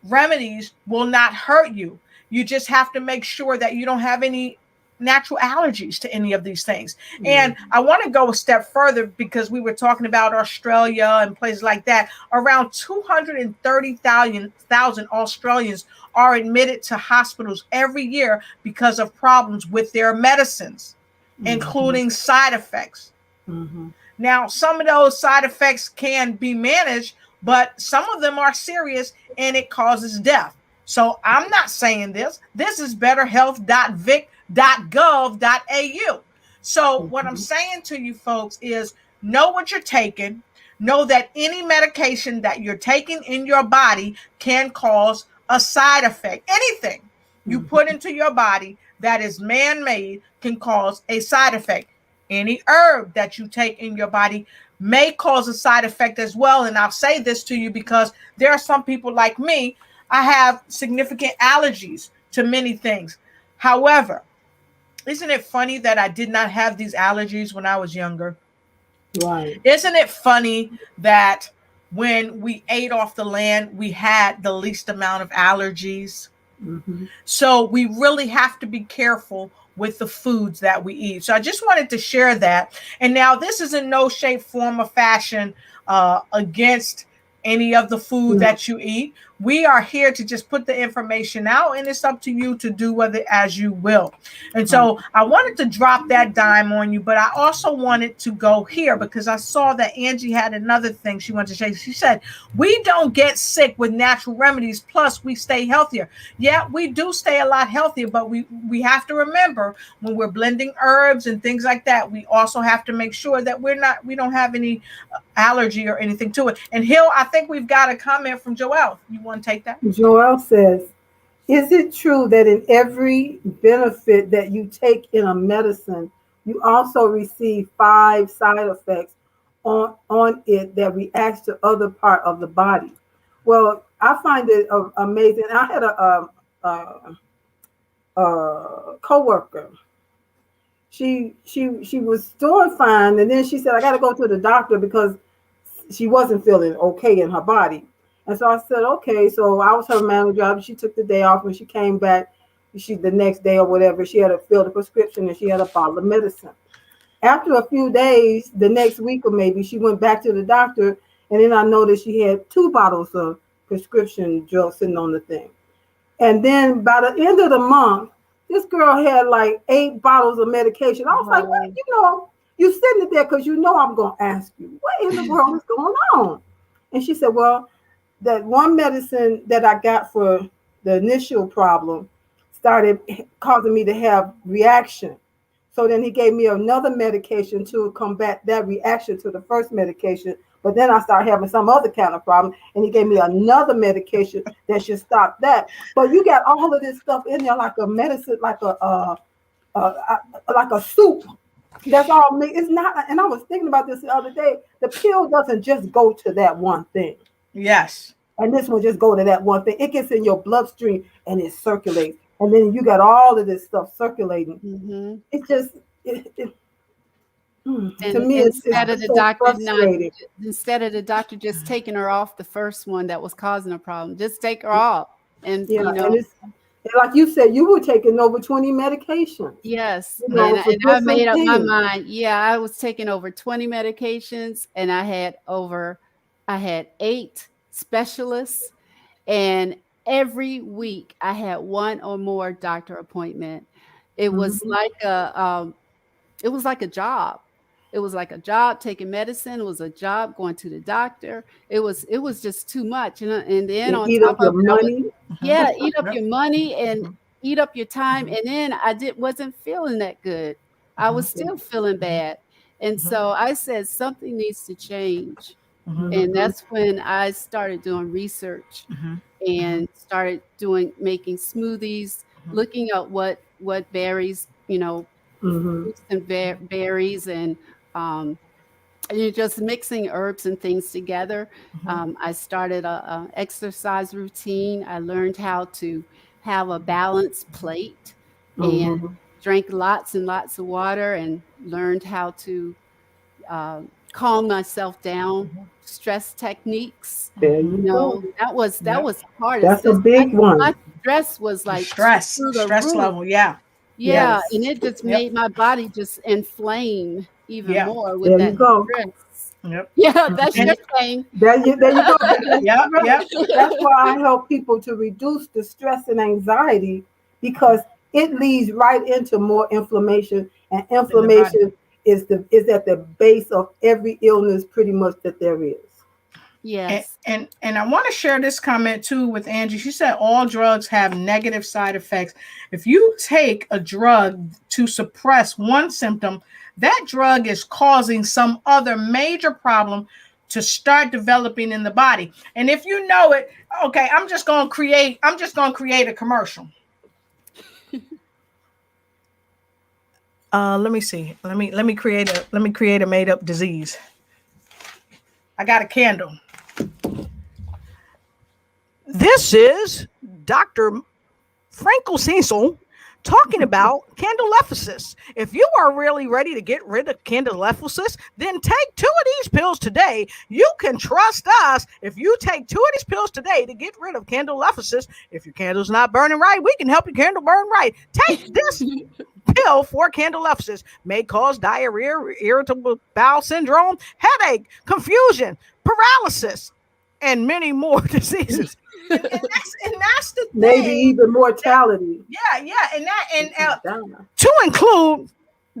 Speaker 1: remedies will not hurt you. You just have to make sure that you don't have any natural allergies to any of these things. And
Speaker 2: Mm-hmm.
Speaker 1: I want to go a step further, because we were talking about Australia and places like that. Around 230,000 Australians are admitted to hospitals every year because of problems with their medicines,
Speaker 2: Mm-hmm.
Speaker 1: including side effects.
Speaker 2: Mm-hmm.
Speaker 1: Now, some of those side effects can be managed, but some of them are serious and it causes death. So I'm not saying this. This is betterhealth.vic.gov.au. So what I'm
Speaker 2: Mm-hmm.
Speaker 1: saying to you folks is, know what you're taking. Know that any medication that you're taking in your body can cause a side effect. Anything you put
Speaker 2: Mm-hmm.
Speaker 1: into your body that is man-made can cause a side effect. Any herb that you take in your body may cause a side effect as well. And I'll say this to you because there are some people like me. I have significant allergies to many things. However, isn't it funny that I did not have these allergies when I was younger?
Speaker 2: Right.
Speaker 1: Isn't it funny that when we ate off the land, we had the least amount of allergies?
Speaker 2: Mm-hmm.
Speaker 1: So we really have to be careful with the foods that we eat. So I just wanted to share that. And now this is in no shape, form, or fashion against any of the food
Speaker 2: No.
Speaker 1: that you eat. We are here to just put the information out, and it's up to you to do with it as you will. And
Speaker 2: Right.
Speaker 1: so I wanted to drop that dime on you, but I also wanted to go here because I saw that Angie had another thing she wanted to say. She said, we don't get sick with natural remedies, plus we stay healthier. Yeah, we do stay a lot healthier, but we have to remember when we're blending herbs and things like that, we also have to make sure that we don't have any allergy or anything to it. And Hill, I think we've got a comment from Joelle. You want to take that?
Speaker 2: Joel says, Is it true that in every benefit that you take in a medicine, you also receive 5 side effects on it that reacts to other part of the body? Well, I find it amazing. I had a coworker. She was doing fine, and then she said, "I got to go to the doctor because she wasn't feeling okay in her body." And so I said, "Okay." So I was her manager. She took the day off. When she came back, the next day or whatever, she had to fill the prescription and she had a bottle of medicine. After a few days, the next week or maybe, she went back to the doctor, and then I noticed she had 2 bottles of prescription drugs sitting on the thing. And then by the end of the month, this girl had like 8 bottles of medication. I was like, "What? You sitting there because I'm going to ask you, what in the world is going on?" And she said, "Well, that one medicine that I got for the initial problem started causing me to have reaction. So then he gave me another medication to combat that reaction to the first medication. But then I started having some other kind of problem, and he gave me another medication that should stop that." But you got all of this stuff in there like a medicine, like a soup. That's all. It's not. And I was thinking about this the other day. The pill doesn't just go to that one thing.
Speaker 1: Yes.
Speaker 2: And this one just go to that one thing. It gets in your bloodstream and it circulates. And then you got all of this stuff circulating.
Speaker 3: Mm-hmm.
Speaker 2: It just, to me,
Speaker 3: instead of the doctor just taking her off the first one that was causing a problem, just take her off. And
Speaker 2: and it's like you said, you were taking over 20 medications.
Speaker 3: Yes, and I made up my mind. Yeah, I was taking over 20 medications, and I had 8 specialists, and every week I had 1 or more doctor appointment. It was like a job. It was like a job taking medicine. It was a job going to the doctor. It was just too much. And then on top of money. Eat up your money and eat up your time. And then I wasn't feeling that good. I was still feeling bad. And so I said something needs to change. And that's when I started doing research and started making smoothies, looking at what berries, fruits and berries, and you're just mixing herbs and things together. I started a exercise routine. I learned how to have a balanced plate and drank lots and lots of water, and learned how to calm myself down. Stress techniques.
Speaker 2: There you go.
Speaker 3: That was the hardest.
Speaker 2: That's a big one.
Speaker 3: My stress was like
Speaker 1: stress level. Yeah.
Speaker 3: Yes. And it just made my body just inflame even more with that stress. Yeah, that's your thing.
Speaker 2: There you go. That's why I help people to reduce the stress and anxiety, because it leads right into more inflammation, and inflammation is at the base of every illness pretty much that there is.
Speaker 3: Yes.
Speaker 1: And I want to share this comment too with Angie. She said all drugs have negative side effects. If you take a drug to suppress one symptom, that drug is causing some other major problem to start developing in the body. And if you know it, okay, I'm just going to create a commercial. Let me see. Let me create a made up disease. I got a candle. This is Dr. Frankel Cecil talking about candilephasis. If you are really ready to get rid of candilephasis, then take 2 of these pills today. You can trust us. If you take 2 of these pills today to get rid of candilephasis, if your candle's not burning right, we can help your candle burn right. Take this pill for candilephasis. May cause diarrhea, irritable bowel syndrome, headache, confusion, paralysis, and many more diseases. And that's the thing.
Speaker 2: Maybe even mortality.
Speaker 1: Yeah, and to include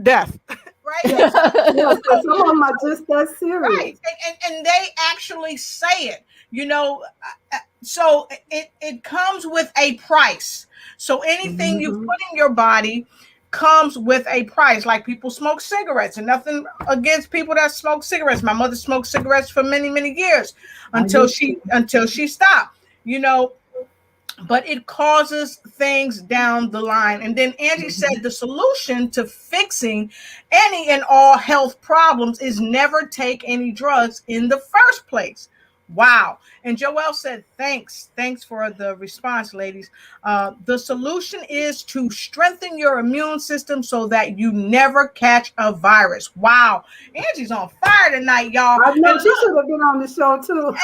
Speaker 1: death, right?
Speaker 2: Yes, so some of them are just that serious,
Speaker 1: right? And they actually say it, so it comes with a price. So anything you put in your body comes with a price. Like people smoke cigarettes, and nothing against people that smoke cigarettes. My mother smoked cigarettes for many years until she stopped. but it causes things down the line. And then Angie said the solution to fixing any and all health problems is never take any drugs in the first place. Wow. And Joelle said, thanks. Thanks for the response, ladies. The solution is to strengthen your immune system so that you never catch a virus. Wow. Angie's on fire tonight, y'all.
Speaker 2: I know
Speaker 1: And
Speaker 2: she
Speaker 1: look,
Speaker 2: should have been on the show too.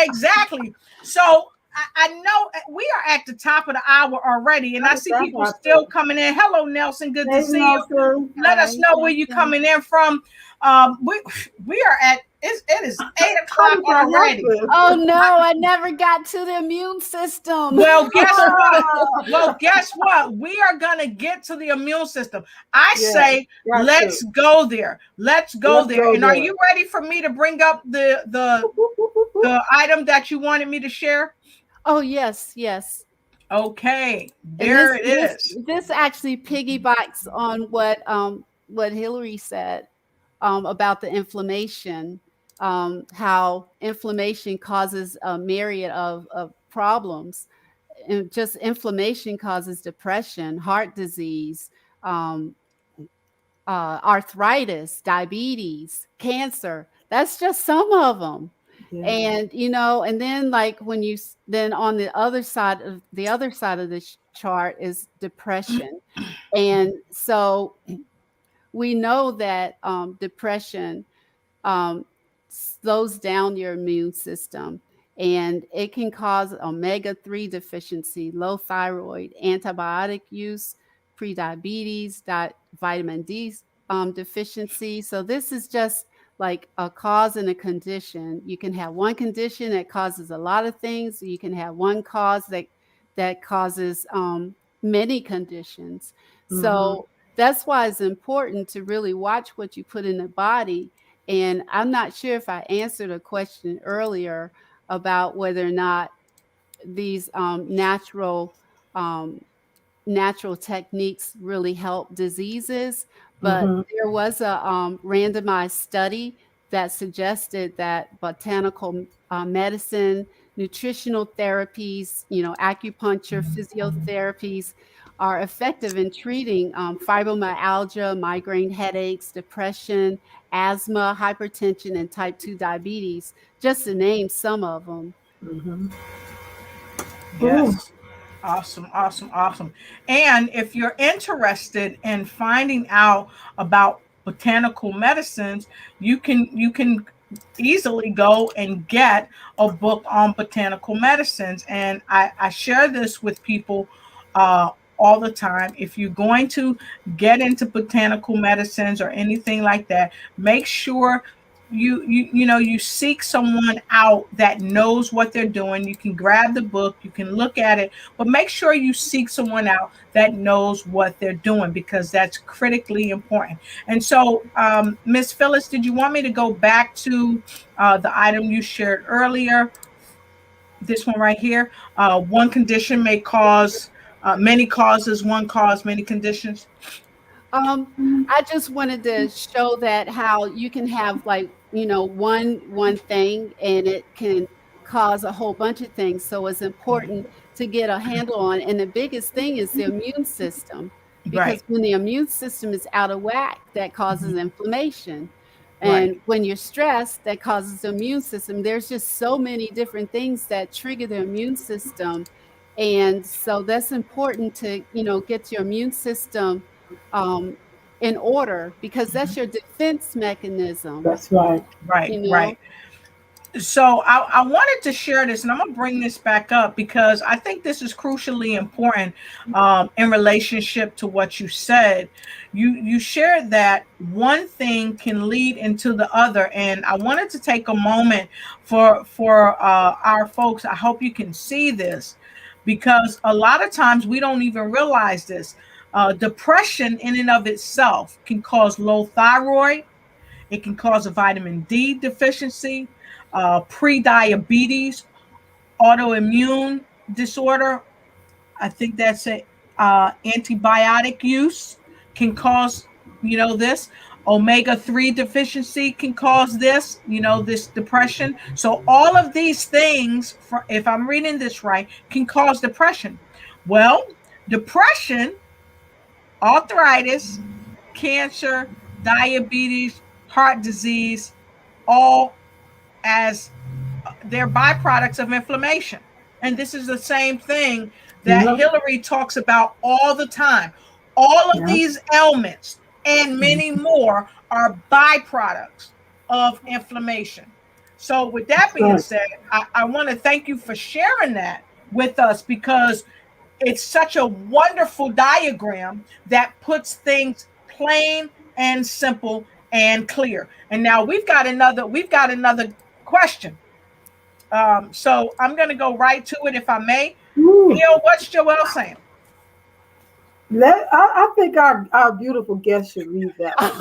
Speaker 1: exactly. So I know we are at the top of the hour already, and I see people still coming in. Hello, Nelson. Good to
Speaker 2: Hey,
Speaker 1: see you.
Speaker 2: Nelson.
Speaker 1: Let us
Speaker 3: Hi,
Speaker 1: know where you're
Speaker 3: Nelson.
Speaker 1: coming in from. We are at it is 8
Speaker 2: How
Speaker 1: o'clock
Speaker 2: did that
Speaker 1: already.
Speaker 2: happen?
Speaker 3: Oh no, I never got to the immune system.
Speaker 1: Well, guess what?
Speaker 2: Ah,
Speaker 1: Well, guess what? We are gonna get to the immune system. I
Speaker 2: yeah,
Speaker 1: say,
Speaker 2: got
Speaker 1: let's
Speaker 2: to.
Speaker 1: go there. Let's go
Speaker 2: Let's
Speaker 1: there.
Speaker 2: go
Speaker 1: And are
Speaker 2: there.
Speaker 1: you ready for me to bring up the item that you wanted me to share?
Speaker 3: Oh yes, yes.
Speaker 1: Okay,
Speaker 3: And
Speaker 1: there it is.
Speaker 3: this actually piggybacks on what Hillary said about the inflammation, how inflammation causes a myriad of problems. And just inflammation causes depression, heart disease, um, arthritis, diabetes, cancer. That's just some of them.
Speaker 2: Yeah.
Speaker 3: And and then like when then on the other side of this chart is depression. And so we know that depression um, slows down your immune system, and it can cause omega-3 deficiency, low thyroid, antibiotic use, prediabetes, vitamin D deficiency. So this is just like a cause and a condition. You can have one condition that causes a lot of things. You can have one cause that causes many conditions.
Speaker 2: Mm-hmm.
Speaker 3: So that's why it's important to really watch what you put in the body. And I'm not sure if I answered a question earlier about whether or not these um, natural techniques really help diseases, but
Speaker 2: Mm-hmm.
Speaker 3: there was a randomized study that suggested that botanical medicine, nutritional therapies, acupuncture, physiotherapies are effective in treating fibromyalgia, migraine headaches, depression, asthma, hypertension, and type 2 diabetes, just to name some of them.
Speaker 2: Mm-hmm. Ooh.
Speaker 1: Yes. Awesome, awesome, awesome. And if you're interested in finding out about botanical medicines, you can easily go and get a book on botanical medicines. And I share this with people uh, all the time. If you're going to get into botanical medicines or anything like that, make sure you seek someone out that knows what they're doing. You can grab the book, you can look at it, but make sure you seek someone out that knows what they're doing, because that's critically important. And so, Miss Phyllis, did you want me to go back to the item you shared earlier? This one right here. One condition may cause many causes, one cause, many conditions.
Speaker 3: Um, I just wanted to show that how you can have like, one thing and it can cause a whole bunch of things. So it's important to get a handle on. And the biggest thing is the immune system, because
Speaker 1: Right,
Speaker 3: when the immune system is out of whack, that causes inflammation.
Speaker 1: right.
Speaker 3: And when you're stressed, that causes the immune system. There's just so many different things that trigger the immune system. And so that's important to, get your immune system um, in order, because that's your defense mechanism,
Speaker 2: That's right.
Speaker 1: Right,
Speaker 3: you know.
Speaker 1: right. So I wanted to share this, and I'm gonna bring this back up because I think this is crucially important in relationship to what you said. You shared that one thing can lead into the other, and I wanted to take a moment for our folks. I hope you can see this, because a lot of times we don't even realize this. Depression in and of itself can cause low thyroid. It can cause a vitamin D deficiency, pre-diabetes, autoimmune disorder. I think that's a antibiotic use can cause this. Omega-3 deficiency can cause this, this depression. So all of these things, if I'm reading this right, can cause depression. Well, depression, arthritis, cancer, diabetes, heart disease, all as they're byproducts of inflammation. And this is the same thing that Hillary talks about all the time. All of these ailments and many more are byproducts of inflammation. So with that being said, I want to thank you for sharing that with us, because it's such a wonderful diagram that puts things plain and simple and clear. And now we've got another question. So I'm going to go right to it, if I may. Neil, what's Joelle saying?
Speaker 2: I think our beautiful guest should read that one.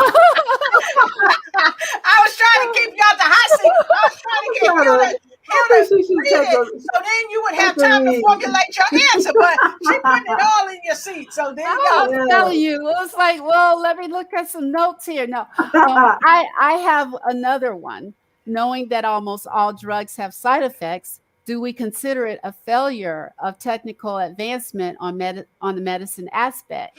Speaker 1: I was trying to keep you out the hot seat. I was trying to get you to read it, so then you would have time to formulate your answer. But she put it all in your seat. So there you go.
Speaker 3: I'm telling you, it was like, well, let me look at some notes here. No, I have another one. Knowing that almost all drugs have side effects, do we consider it a failure of technical advancement on the medicine aspect?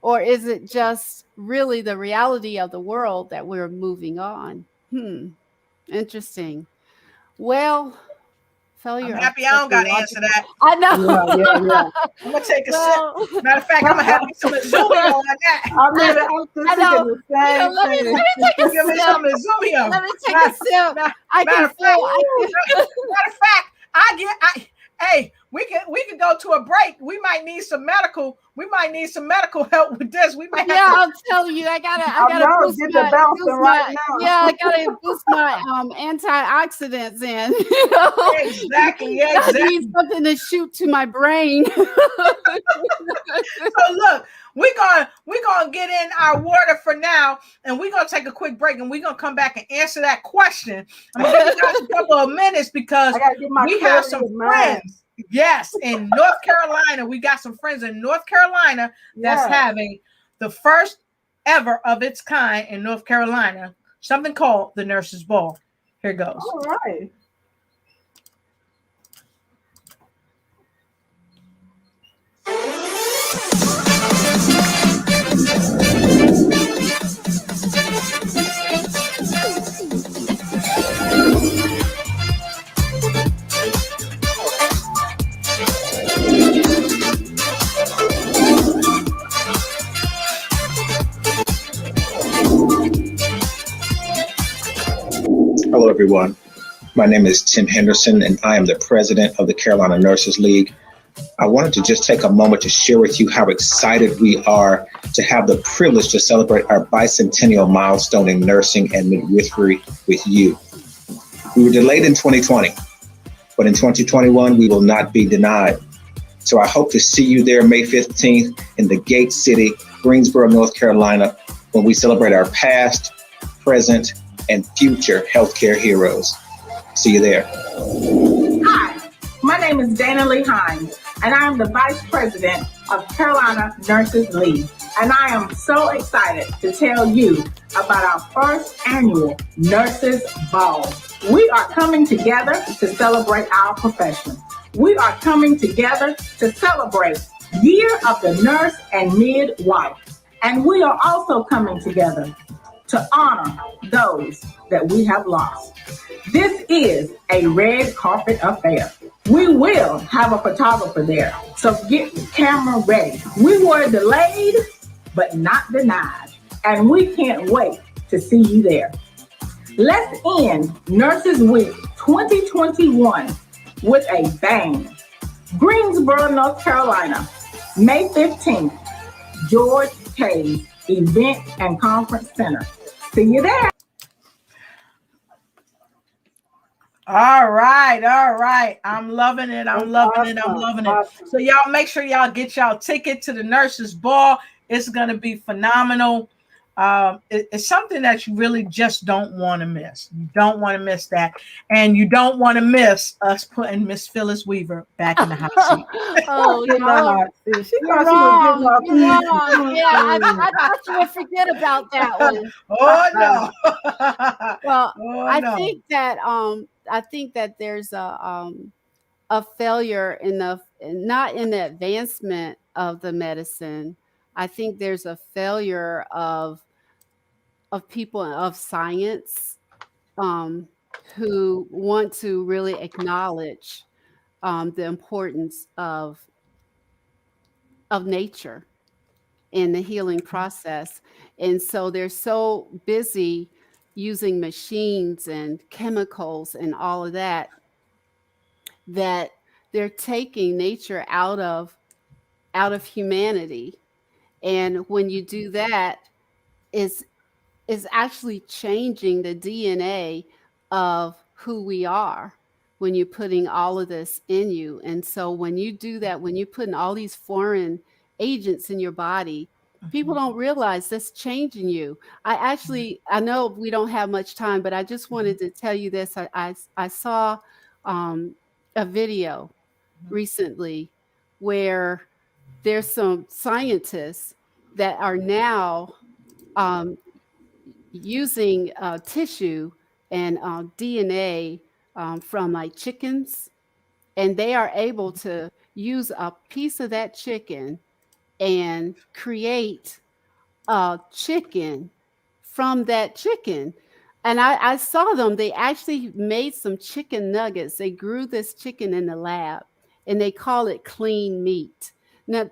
Speaker 3: Or is it just really the reality of the world that we're moving on? Interesting. Well, failure.
Speaker 1: I'm happy I don't got to answer that.
Speaker 3: I know.
Speaker 2: Yeah.
Speaker 1: I'm going to take a sip. Matter of fact, I'm going to have me some Izumio on that.
Speaker 2: I'm thinking the same
Speaker 3: let me take a
Speaker 1: Give me some Izumio.
Speaker 3: Let me take a sip.
Speaker 1: Matter of fact, hey, we could go to a break. We might need some medical help with this. We might have
Speaker 3: I'm telling you, I gotta boost my antioxidants in.
Speaker 1: Exactly.
Speaker 3: I need something to shoot to my brain.
Speaker 1: So look, we're gonna get in our water for now, and we're gonna take a quick break, and we're gonna come back and answer that question. I'm gonna give you guys a couple of minutes, because we have some friends. Yes, in North Carolina, we got some friends in North Carolina that's having the first ever of its kind in North Carolina, something called the Nurses Ball. Here goes.
Speaker 2: All right.
Speaker 5: Hello, everyone. My name is Tim Henderson, and I am the president of the Carolina Nurses League. I wanted to just take a moment to share with you how excited we are to have the privilege to celebrate our bicentennial milestone in nursing and midwifery with you. We were delayed in 2020, but in 2021, we will not be denied. So I hope to see you there May 15th in the Gate City, Greensboro, North Carolina, when we celebrate our past, present, and future healthcare heroes. See you there.
Speaker 6: Hi, my name is Dana Lee Hines, and I am the Vice President of Carolina Nurses League. And I am so excited to tell you about our first annual Nurses Ball. We are coming together to celebrate our profession. We are coming together to celebrate Year of the Nurse and Midwife. And we are also coming together to honor those that we have lost. This is a red carpet affair. We will have a photographer there, so get the camera ready. We were delayed, but not denied, and we can't wait to see you there. Let's end Nurses Week 2021 with a bang. Greensboro, North Carolina, May 15th, George Cay's Event and Conference Center. See you there.
Speaker 1: All right. I'm loving it. I'm loving it. So y'all make sure y'all get y'all ticket to the Nurses Ball. It's going to be phenomenal. It's something that you really just don't want to miss. You don't want to miss that. And you don't want to miss us putting Miss Phyllis Weaver back in the hot seat.
Speaker 3: Oh
Speaker 2: In the
Speaker 3: no,
Speaker 2: hot seat. She
Speaker 3: you're
Speaker 2: thought she was getting
Speaker 3: wrong.
Speaker 2: off.
Speaker 3: You're wrong. Yeah, I thought you would forget about that one.
Speaker 1: Oh no.
Speaker 3: Well,
Speaker 1: Oh
Speaker 3: I
Speaker 1: no.
Speaker 3: think that there's a failure in the not in the advancement of the medicine. I think there's a failure of people of science um, who want to really acknowledge the importance of nature in the healing process. And so they're so busy using machines and chemicals and all of that that they're taking nature out of humanity. And when you do that, is is actually changing the DNA of who we are when you're putting all of this in you. And so when you do that, when you're putting all these foreign agents in your body, people don't realize that's changing you. I know we don't have much time, but I just wanted to tell you this. I saw a video recently where there's some scientists that are now um, using tissue and DNA from like chickens, and they are able to use a piece of that chicken and create a chicken from that chicken. And I saw them, they actually made some chicken nuggets. They grew this chicken in the lab and they call it clean meat. Now,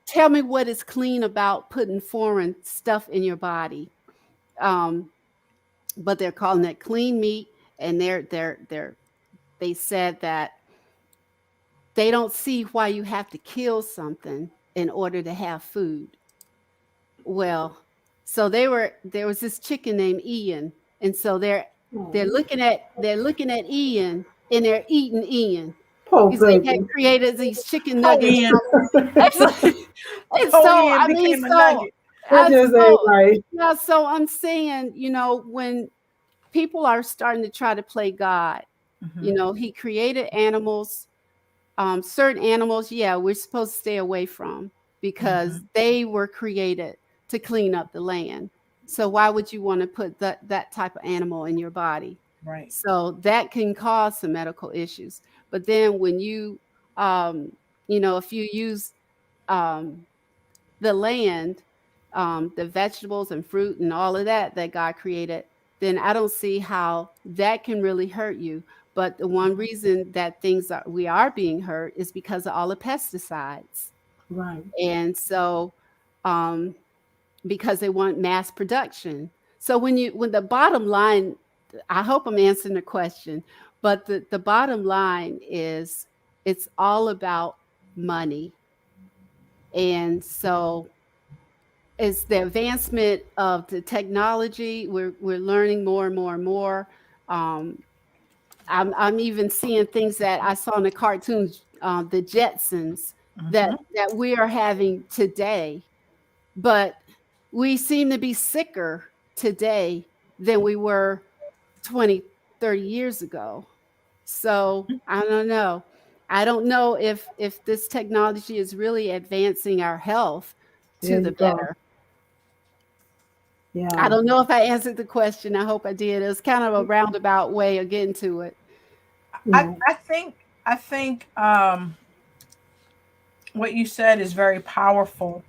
Speaker 3: tell me what is clean about putting foreign stuff in your body. But they're calling it clean meat, and they said that they don't see why you have to kill something in order to have food. Well, so there was this chicken named Ian, and so they're looking at Ian and they're eating Ian.
Speaker 2: Poor
Speaker 3: Because they had
Speaker 2: baby.
Speaker 3: created these chicken
Speaker 1: Oh,
Speaker 3: nuggets
Speaker 1: Ian.
Speaker 3: and
Speaker 1: Oh,
Speaker 3: so
Speaker 1: Ian
Speaker 3: I mean,
Speaker 1: became a nugget.
Speaker 2: That just ain't right.
Speaker 3: yeah, so I'm saying, when people are starting to try to play God, he created animals, certain animals, yeah, we're supposed to stay away from because they were created to clean up the land. So why would you want to put that type of animal in your body?
Speaker 1: Right.
Speaker 3: So that can cause some medical issues. But then when if you use um, the land, the vegetables and fruit and all of that God created, then I don't see how that can really hurt you. But the one reason that we are being hurt is because of all the pesticides.
Speaker 2: Right.
Speaker 3: And so, because they want mass production. So when the bottom line, I hope I'm answering the question, but the bottom line is it's all about money. And so it's the advancement of the technology. We're learning more and more and more. I'm even seeing things that I saw in the cartoons, the Jetsons that we are having today, but we seem to be sicker today than we were 20, 30 years ago. So I don't know. I don't know if this technology is really advancing our health
Speaker 2: There
Speaker 3: to the
Speaker 2: you go.
Speaker 3: better.
Speaker 2: Yeah.
Speaker 3: I don't know if I answered the question. I hope I did. It was kind of a roundabout way of getting to it.
Speaker 2: Yeah.
Speaker 1: I think what you said is very powerful.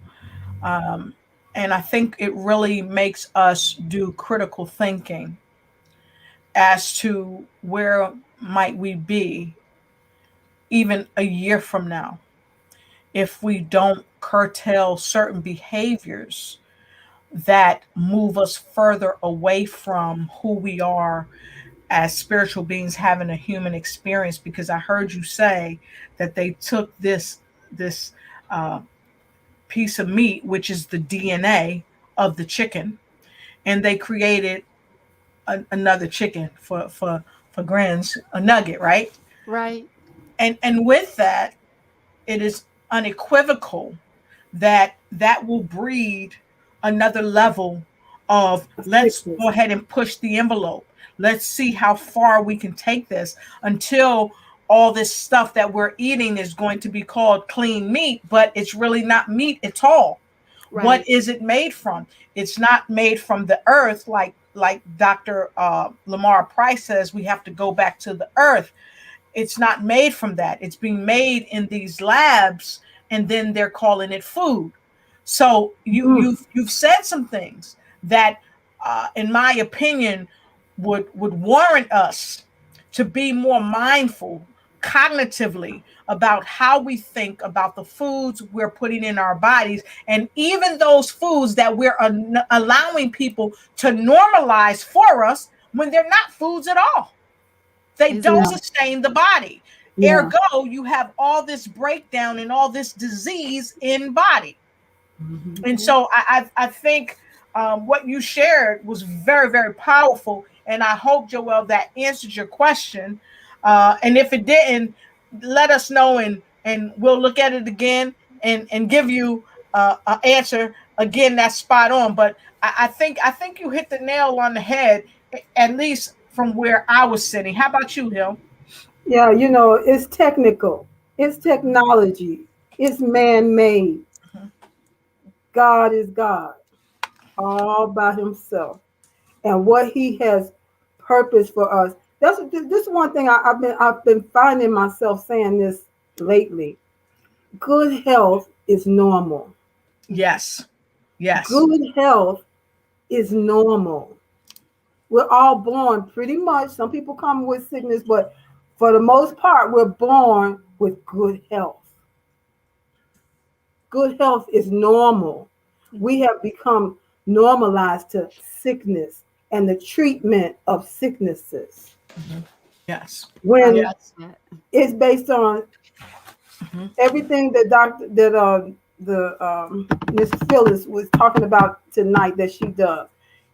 Speaker 1: And I think it really makes us do critical thinking as to where might we be even a year from now if we don't curtail certain behaviors that move us further away from who we are as spiritual beings having a human experience. Because I heard you say that they took this uh, piece of meat, which is the DNA of the chicken, and they created another chicken for grins, a nugget, right?
Speaker 3: Right.
Speaker 1: And with that, it is unequivocal that will breed another level of let's go ahead and push the envelope. Let's see how far we can take this until all this stuff that we're eating is going to be called clean meat, but it's really not meat at all. Right. What is it made from? It's not made from the earth, like Dr. Lamar Price says, we have to go back to the earth. It's not made from that. It's being made in these labs, and then they're calling it food. So you've said some things that, in my opinion, would warrant us to be more mindful cognitively about how we think about the foods we're putting in our bodies, and even those foods that we're allowing people to normalize for us when they're not foods at all. They don't sustain the body. Yeah. Ergo, you have all this breakdown and all this disease in body. Mm-hmm. And so I think what you shared was very, very powerful. And I hope, Joelle, that answered your question. And if it didn't, let us know, and we'll look at it again and give you an answer again that's spot on. But I think you hit the nail on the head, at least from where I was sitting. How about you, Hill?
Speaker 2: Yeah, it's technical. It's technology. It's man-made. Mm-hmm. God is God all by himself. And what he has purpose for us. This is one thing I've been finding myself saying this lately. Good health is normal.
Speaker 1: Yes. Yes.
Speaker 2: Good health is normal. We're all born pretty much. Some people come with sickness, but for the most part, we're born with good health. Good health is normal. We have become normalized to sickness and the treatment of sicknesses.
Speaker 1: Mm-hmm. Yes.
Speaker 2: When it's based on everything that Miss Phyllis was talking about tonight that she does.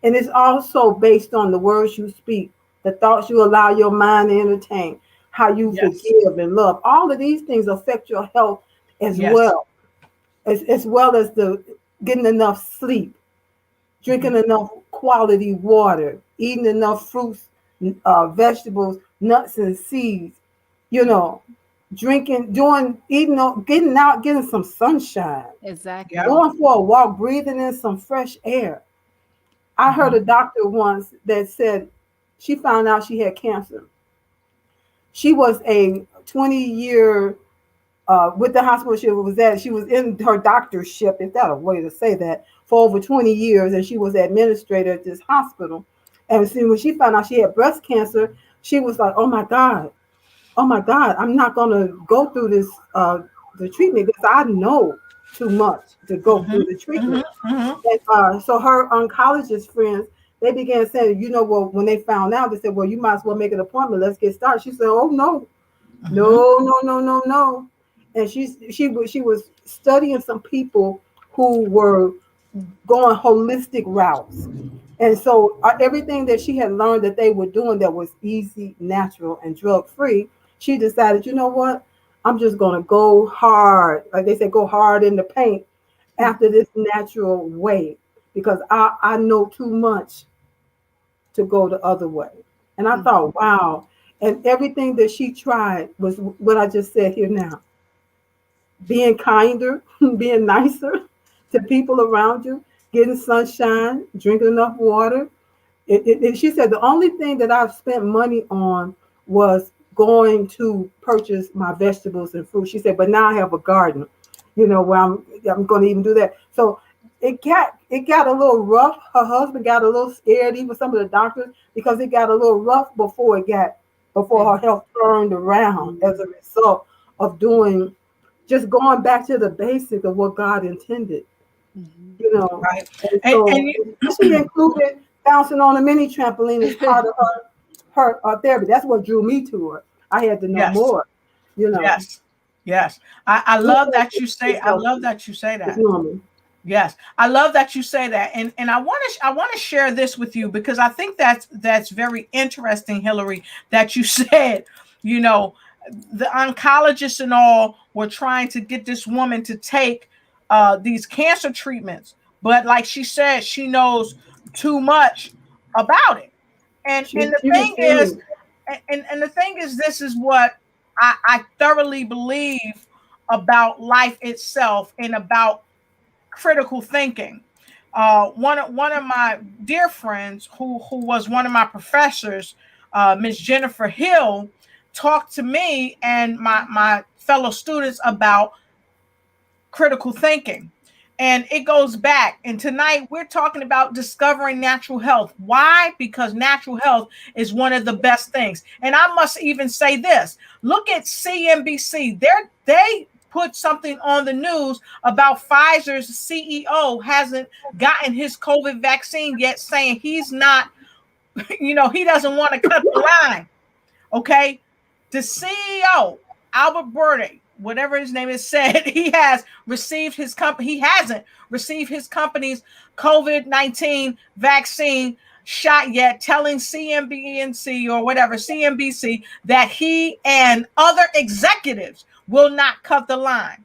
Speaker 2: And it's also based on the words you speak, the thoughts you allow your mind to entertain, how you forgive and love. All of these things affect your health as well. As well as the getting enough sleep, drinking enough quality water, eating enough fruits, vegetables, nuts and seeds, drinking, getting out, getting some sunshine.
Speaker 3: Exactly.
Speaker 2: Going for a walk, breathing in some fresh air. I heard a doctor once that said she found out she had cancer. She was a 20-year with the hospital she was at. She was in her doctorship, if that's a way to say that, for over 20 years, and she was administrator at this hospital. And see, when she found out she had breast cancer, she was like, oh my God, I'm not going to go through this, the treatment, because I know too much to go through the treatment. And so her oncologist friends, they began saying, well, when they found out, they said, well, you might as well make an appointment. Let's get started. She said, oh, no. And she was studying some people who were going holistic routes. And so everything that she had learned that they were doing that was easy, natural, and drug-free, she decided, you know what? I'm just going to go hard. Like they say, go hard in the paint after this natural way, because I know too much to go the other way. And I thought, wow. And everything that she tried was what I just said here now. Being kinder, being nicer to people around you, getting sunshine, drinking enough water. She said the only thing that I've spent money on was going to purchase my vegetables and fruit. She said, but now I have a garden, where I'm going to even do that. So it got a little rough. Her husband got a little scared, even some of the doctors, because it got a little rough before her health turned around as a result of just going back to the basic of what God intended.
Speaker 1: Right.
Speaker 2: And she included bouncing on a mini trampoline as part of her therapy. That's what drew me to her. I had to know more.
Speaker 1: Yes. I love that you say. I love that you say that. Yes, I love that you say that, and I want to share this with you, because I think that's very interesting, Hillary, that you said, the oncologists and all were trying to get this woman to take these cancer treatments, but like she said, she knows too much about it. And the thing is, and the thing is, this is what I thoroughly believe about life itself and about critical thinking. One of my dear friends, who was one of my professors, Miss Jennifer Hill, talked to me and my fellow students about critical thinking. And it goes back. And tonight we're talking about discovering natural health. Why? Because natural health is one of the best things. And I must even say this. Look at CNBC. They put something on the news about Pfizer's CEO hasn't gotten his COVID vaccine yet, saying he's not, he doesn't want to cut the line. Okay. The CEO, Albert Bourla, whatever his name is, said he hasn't received his company's COVID-19 vaccine shot yet, telling CNBC or whatever, CNBC, that he and other executives will not cut the line.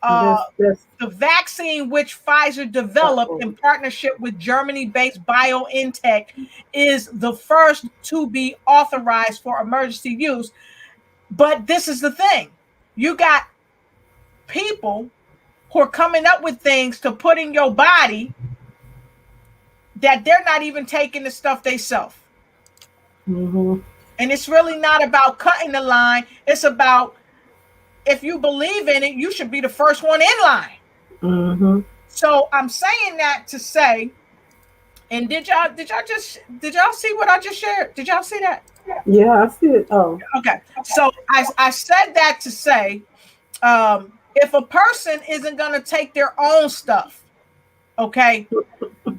Speaker 1: The vaccine which Pfizer developed in partnership with Germany-based BioNTech is the first to be authorized for emergency use. But this is the thing. You got people who are coming up with things to put in your body that they're not even taking the stuff themselves. And it's really not about cutting the line. It's about, if you believe in it, you should be the first one in line. So I'm saying that to say, and did y'all see what I just shared? Did y'all see that?
Speaker 2: Yeah, I see it. Oh,
Speaker 1: okay. So I said that to say, if a person isn't going to take their own stuff, okay,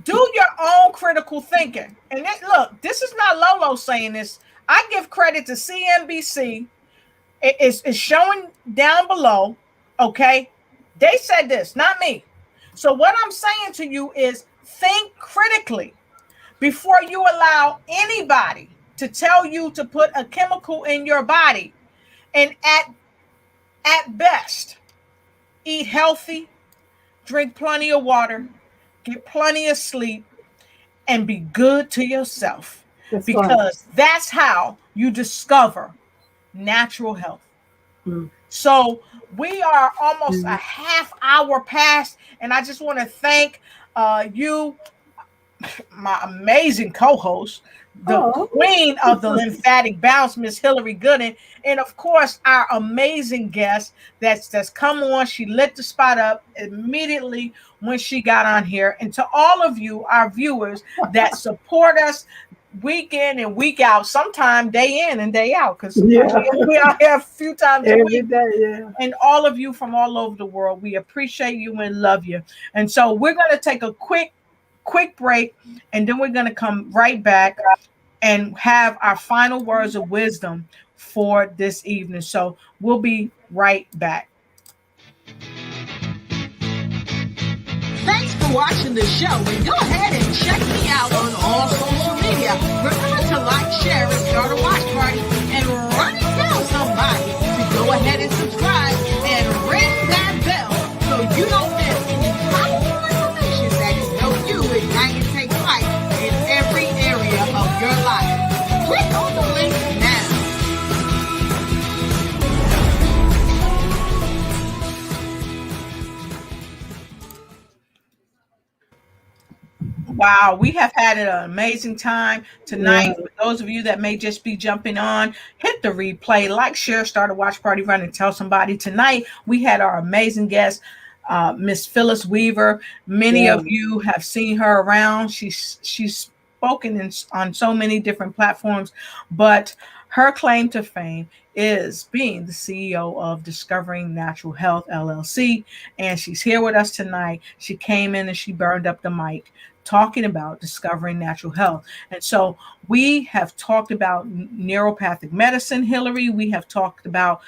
Speaker 1: do your own critical thinking. And look, this is not Lolo saying this. I give credit to CNBC. It's showing down below. Okay, they said this, not me. So what I'm saying to you is, think critically before you allow anybody to tell you to put a chemical in your body. And at best, eat healthy, drink plenty of water, get plenty of sleep, and be good to yourself. Because that's how you discover natural health. So we are almost a half hour past, and I just want to thank you, my amazing co-host, the queen of the lymphatic bounce, Miss Hillary Gooden, and of course our amazing guest that's come on. She lit the spot up immediately when she got on here. And to all of you, our viewers that support us week in and week out, sometime day in and day out, because we are here a few times a week. And all of you from all over the world, we appreciate you and love you. And so we're going to take a quick break, and then we're going to come right back and have our final words of wisdom for this evening. So we'll be right back. Thanks for watching the show, and go ahead and check me out on all social media. Remember to like, share, and start a watch party, and run and tell somebody to go ahead and subscribe and ring that bell so you don't miss any valuable information that can help you ignite and take flight in every area of your life. Click on the link now. Wow, we have had an amazing time tonight. For those of you that may just be jumping on, hit the replay, like, share, start a watch party, run and tell somebody. Tonight, we had our amazing guest, Miss Phyllis Weaver. Many of you have seen her around. She's spoken on so many different platforms, but her claim to fame is being the CEO of Discovering Natural Health, LLC. And she's here with us tonight. She came in and she burned up the mic talking about discovering natural health. And so we have talked about neuropathic medicine, Hillary. We have talked about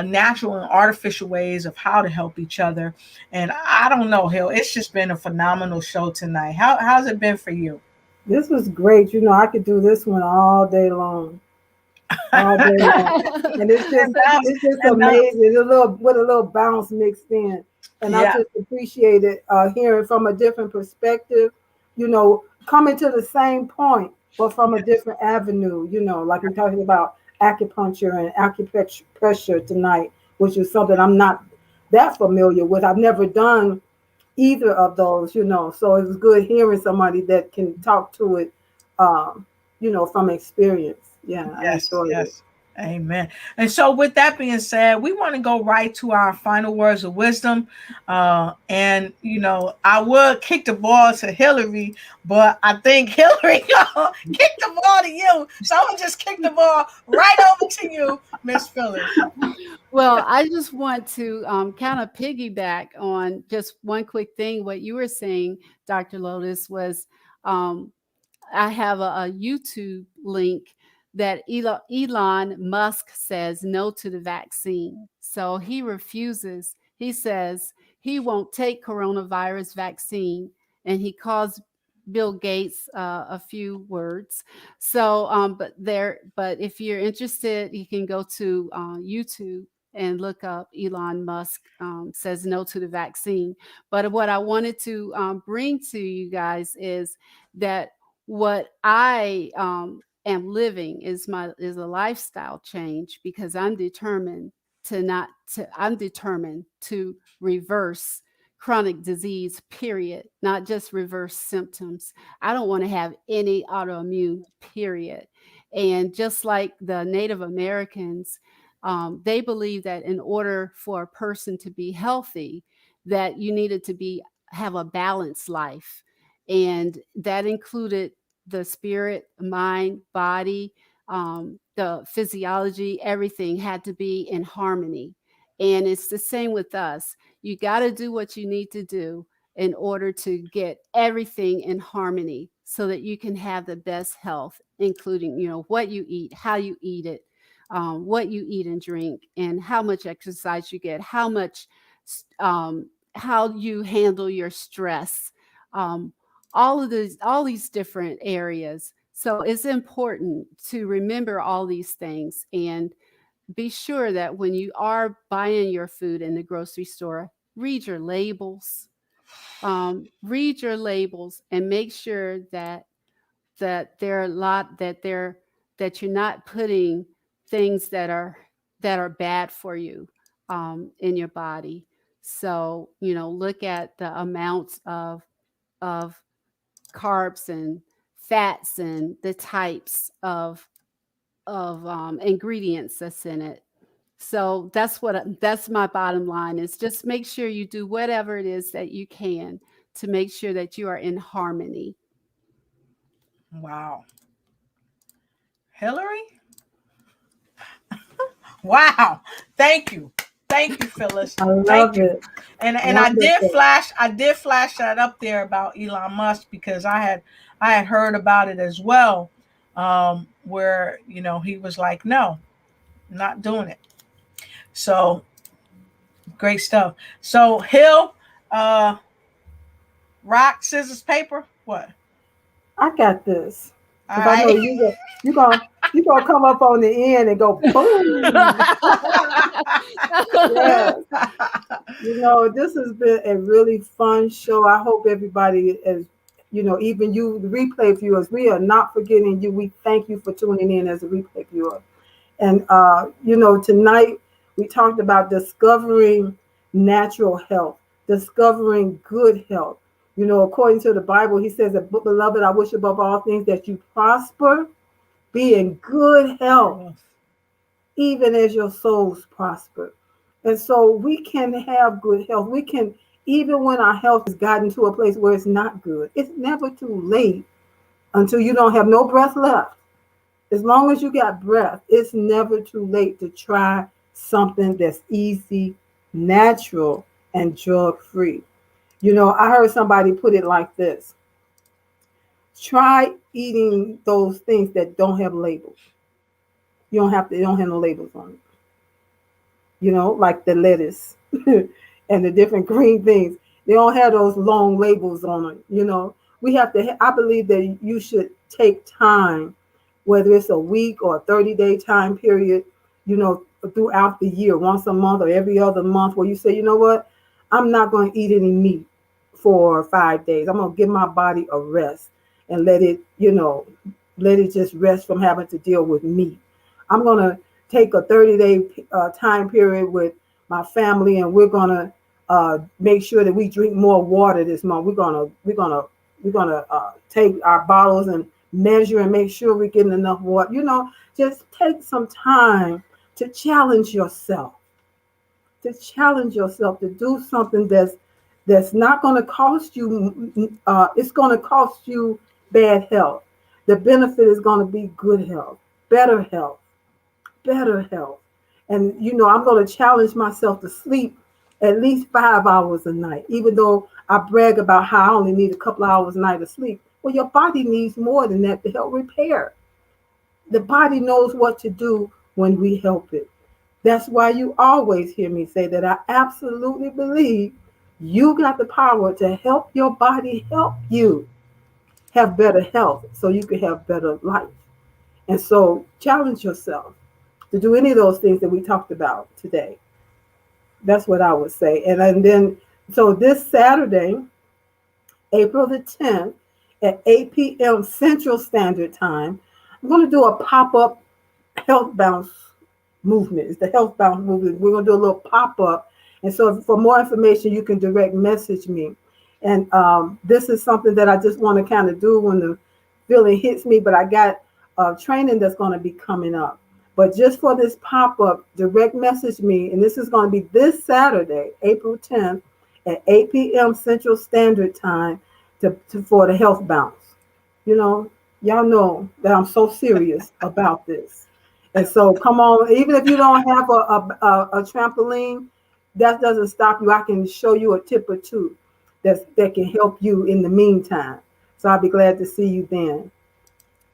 Speaker 1: natural and artificial ways of how to help each other. And I don't know, Hill, it's just been a phenomenal show tonight. How's it been for you?
Speaker 2: This was great. You know, I could do this one all day long. All day long. And it's just amazing. With a little bounce mixed in. And I just appreciated hearing from a different perspective, coming to the same point, but from a different avenue, like we're talking about acupuncture and acupressure tonight, which is something I'm not that familiar with. I've never done either of those, so it was good hearing somebody that can talk to it, from experience. Yeah, I enjoyed it.
Speaker 1: Amen. And so with that being said, we want to go right to our final words of wisdom. And I would kick the ball to Hillary, but I think Hillary kick the ball to you. So I'm gonna just kick the ball right over to you, Miss Phyllis.
Speaker 3: Well, I just want to kind of piggyback on just one quick thing. What you were saying, Dr. Lotus, was I have a YouTube link that Elon Musk says no to the vaccine. So he refuses. He says he won't take coronavirus vaccine, and he calls Bill Gates a few words. So, but if you're interested, you can go to YouTube and look up Elon Musk says no to the vaccine. But what I wanted to bring to you guys is that what I am living is a lifestyle change, because I'm determined to reverse chronic disease, period, not just reverse symptoms. I don't want to have any autoimmune, period. And just like the Native Americans, they believe that in order for a person to be healthy, that you needed to have a balanced life. And that included the spirit, mind, body, the physiology, everything had to be in harmony. And it's the same with us. You got to do what you need to do in order to get everything in harmony so that you can have the best health, including, what you eat, how you eat it, what you eat and drink, and how much exercise you get, how you handle your stress, all these different areas. So it's important to remember all these things, and be sure that when you are buying your food in the grocery store, read your labels. Read your labels and make sure that there are a lot that you're not putting things that are bad for you in your body. So look at the amounts of carbs and fats and the types of ingredients that's in it. So that's my bottom line, is just make sure you do whatever it is that you can to make sure that you are in harmony.
Speaker 1: Wow. Hillary? Wow. Thank you, Phyllis.
Speaker 2: I love it.
Speaker 1: And I did flash that up there about Elon Musk, because I had heard about it as well, where he was like, no, not doing it. So great stuff. So Hill, rock, scissors, paper. What?
Speaker 2: I got this.
Speaker 1: All
Speaker 2: I know you gonna come up on the end and go boom. Yes. This has been a really fun show. I hope everybody is, even you, the replay viewers, we are not forgetting you. We thank you for tuning in as a replay viewer. And tonight we talked about discovering natural health, discovering good health. According to the Bible, he says that, beloved, I wish above all things that you prosper, be in good health, even as your souls prosper. And so we can have good health. We can, even when our health has gotten to a place where it's not good, it's never too late until you don't have no breath left. As long as you got breath, it's never too late to try something that's easy, natural, and drug-free. I heard somebody put it like this. Try eating those things that don't have labels. They don't have no labels on it. Like the lettuce and the different green things. They don't have those long labels on it. We have to, I believe that you should take time, whether it's a week or a 30-day time period, throughout the year, once a month or every other month, where you say, you know what? I'm not going to eat any meat for 5 days. I'm going to give my body a rest and let it, let it just rest from having to deal with meat. I'm going to take a 30-day time period with my family, and we're going to make sure that we drink more water this month. We're gonna take our bottles and measure and make sure we're getting enough water. Just take some time to challenge yourself. To do something that's not going to cost you. It's going to cost you bad health. The benefit is going to be good health, better health. And I'm going to challenge myself to sleep at least 5 hours a night, even though I brag about how I only need a couple hours a night of sleep. Well, your body needs more than that to help repair. The body knows what to do when we help it. That's why you always hear me say that I absolutely believe you got the power to help your body help you have better health so you can have better life. And so challenge yourself to do any of those things that we talked about today. That's what I would say. And then, so this Saturday, April the 10th at 8 p.m. Central Standard Time, I'm going to do a pop-up health bounce movement. It's the health bounce movement. We're going to do a little pop-up. And so for more information, you can direct message me. And this is something that I just want to kind of do when the feeling hits me, but I got training that's going to be coming up. But just for this pop-up, direct message me. And this is going to be this Saturday, April 10th at 8 p.m. Central Standard Time for the health bounce. Y'all know that I'm so serious about this. And so come on, even if you don't have a trampoline, that doesn't stop you. I can show you a tip or two that can help you in the meantime. So I'll be glad to see you then.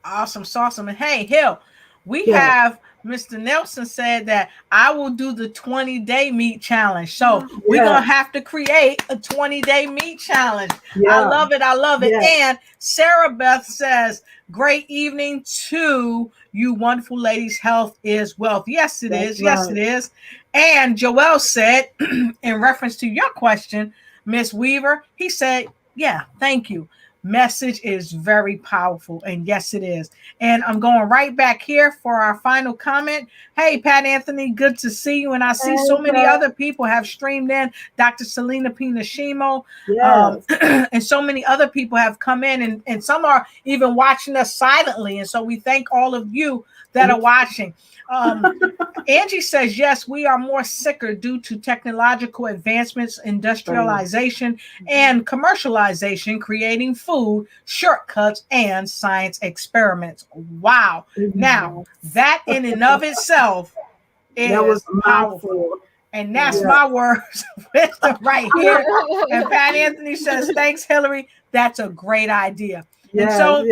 Speaker 1: Awesome, awesome. And hey, Hill, we have Mr. Nelson said that I will do the 20-day meat challenge. So we're going to have to create a 20-day meat challenge. Yeah. I love it. I love it. And Sarah Beth says, great evening to you wonderful ladies. Health is wealth. Yes, it is. Yes, it is. And Joel said, in reference to your question, Miss Weaver, he said, yeah, thank you. Message is very powerful. And yes, it is. And I'm going right back here for our final comment. Hey, Pat Anthony, good to see you. And I see so many other people have streamed in. Dr. Selena Pinashimo, and so many other people have come in, and some are even watching us silently. And so we thank all of you that are watching. Angie says, yes, we are more sicker due to technological advancements, industrialization, and commercialization, creating food shortcuts and science experiments. Wow. Now, that in and of itself is powerful. And that's my words of wisdom right here. And Pat Anthony says, thanks, Hillary. That's a great idea. And so